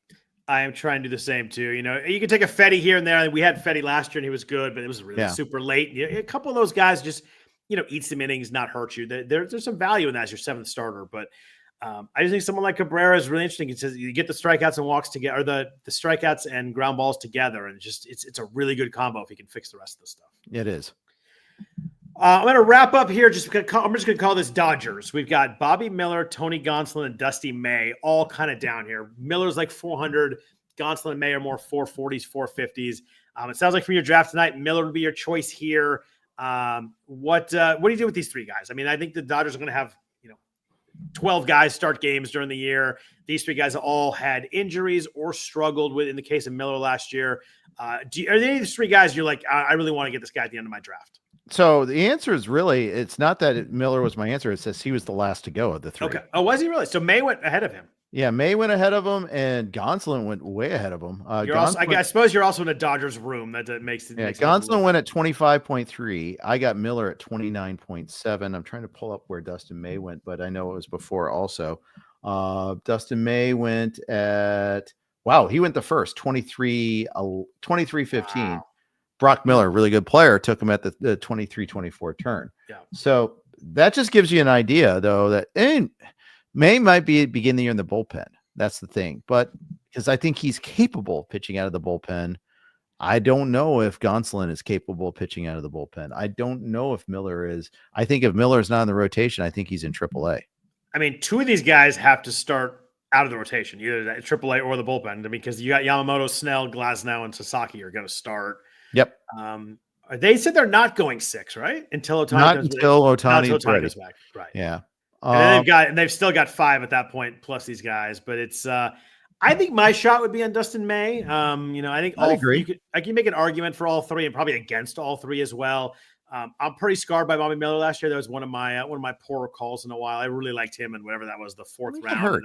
I am trying to do the same too. You can take a Fetty here and there. We had Fetty last year and he was good, but it was really super late. A couple of those guys just, eat some innings, not hurt you. There's some value in that as your 7th starter, but I just think someone like Cabrera is really interesting. It says you get the strikeouts and walks together, or the strikeouts and ground balls together, and it's a really good combo if he can fix the rest of the stuff. It is. I'm going to wrap up here. I'm just going to call this Dodgers. We've got Bobby Miller, Tony Gonsolin, and Dusty May all kind of down here. Miller's like 400. Gonsolin and May are more 440s, 450s. It sounds like from your draft tonight, Miller would be your choice here. What do you do with these three guys? I mean, I think the Dodgers are going to have 12 guys start games during the year. These three guys all had injuries or struggled with, in the case of Miller last year. Are there any of these three guys you're like, I really want to get this guy at the end of my draft? So the answer is really, it's not that Miller was my answer. It says he was the last to go of the three. Okay. Oh, was he really? So May went ahead of him. Yeah, May went ahead of him, and Gonsolin went way ahead of him. I suppose you're also in a Dodgers room. That makes it. Yeah, Gonsolin went at 25.3. I got Miller at 29.7. I'm trying to pull up where Dustin May went, but I know it was before also. Dustin May went at, he went the first, 23.15. Wow. Brock Miller, really good player, took him at the 23-24 turn. Yeah. So that just gives you an idea, though, that May might begin the year in the bullpen. That's the thing. But because I think he's capable of pitching out of the bullpen, I don't know if Gonsolin is capable of pitching out of the bullpen. I don't know if Miller is. I think if Miller is not in the rotation, I think he's in AAA. I mean, two of these guys have to start out of the rotation, either that AAA or the bullpen. I mean, because you got Yamamoto, Snell, Glasnow, and Sasaki are going to start. Yep. They said they're not going 6, right? Until Ohtani Not comes until Ohtani goes back. Right. Yeah. And then they've still got 5 at that point, plus these guys. But it's I think my shot would be on Dustin May. I think I agree. I can make an argument for all 3 and probably against all 3 as well. I'm pretty scarred by Bobby Miller last year. That was one of my poorer calls in a while. I really liked him, and whatever that was, the 4th round. Hurt.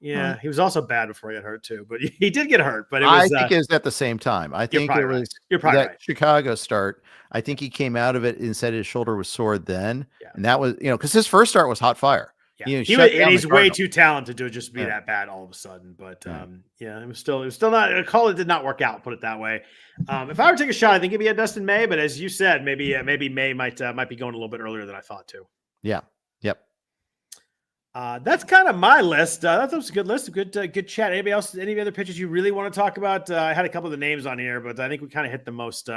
Yeah, he was also bad before he got hurt too, but he did get hurt. But I think it was at the same time. I think it was you're probably that Chicago start. I think he came out of it and said his shoulder was sore then, and that was because his first start was hot fire. Yeah, he's way too talented to just be that bad all of a sudden. But it was still not a call that did not work out. Put it that way. If I were to take a shot, I think it'd be a Dustin May. But as you said, maybe May might be going a little bit earlier than I thought too. Yeah. Yep. That's kind of my list. That was a good list. Good chat. Anybody else? Any other pitchers you really want to talk about? I had a couple of the names on here, but I think we kind of hit the most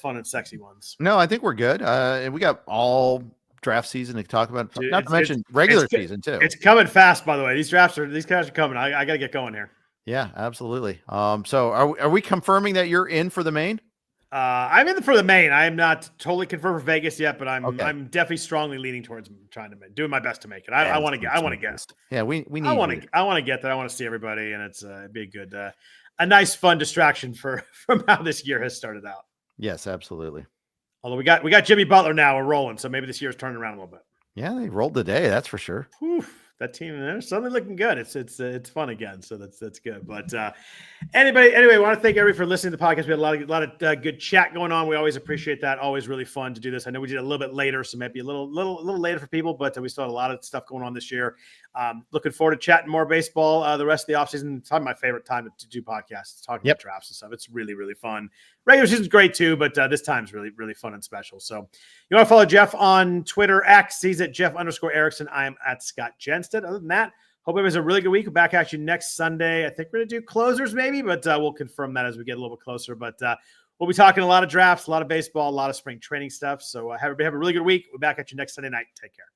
fun and sexy ones. No, I think we're good. And we got all draft season to talk about. Dude, not to mention regular season too. It's coming fast, by the way. These guys are coming. I got to get going here. Yeah, absolutely. So are we confirming that you're in for the main? I'm in for the main. I am not totally confirmed for Vegas yet, but I'm definitely strongly leaning towards doing my best to make it. I want to get. Yeah, we need. I want to get that. I want to see everybody, and it'd be a good, a nice fun distraction from how this year has started out. Yes, absolutely. Although we got Jimmy Butler now, we're rolling, so maybe this year's turning around a little bit. Yeah, they rolled today. That's for sure. Whew. That team, they're suddenly looking good. It's fun again, so that's good. But anyway, I want to thank everybody for listening to the podcast. We had a lot of good chat going on. We always appreciate that. Always really fun to do this. I know we did it a little bit later, so maybe a little later for people, but we still had a lot of stuff going on this year. Looking forward to chatting more baseball the rest of the offseason. It's probably my favorite time to do podcasts, talking about drafts and stuff. It's really, really fun. Regular season's great too, but this time's really, really fun and special. So you want to follow Jeff on Twitter, X. He's at Jeff_Erickson. I am at Scott Jenstad. Other than that, hope it was a really good week. We're back at you next Sunday. I think we're going to do closers maybe, but we'll confirm that as we get a little bit closer. But we'll be talking a lot of drafts, a lot of baseball, a lot of spring training stuff. So have a really good week. We're back at you next Sunday night. Take care.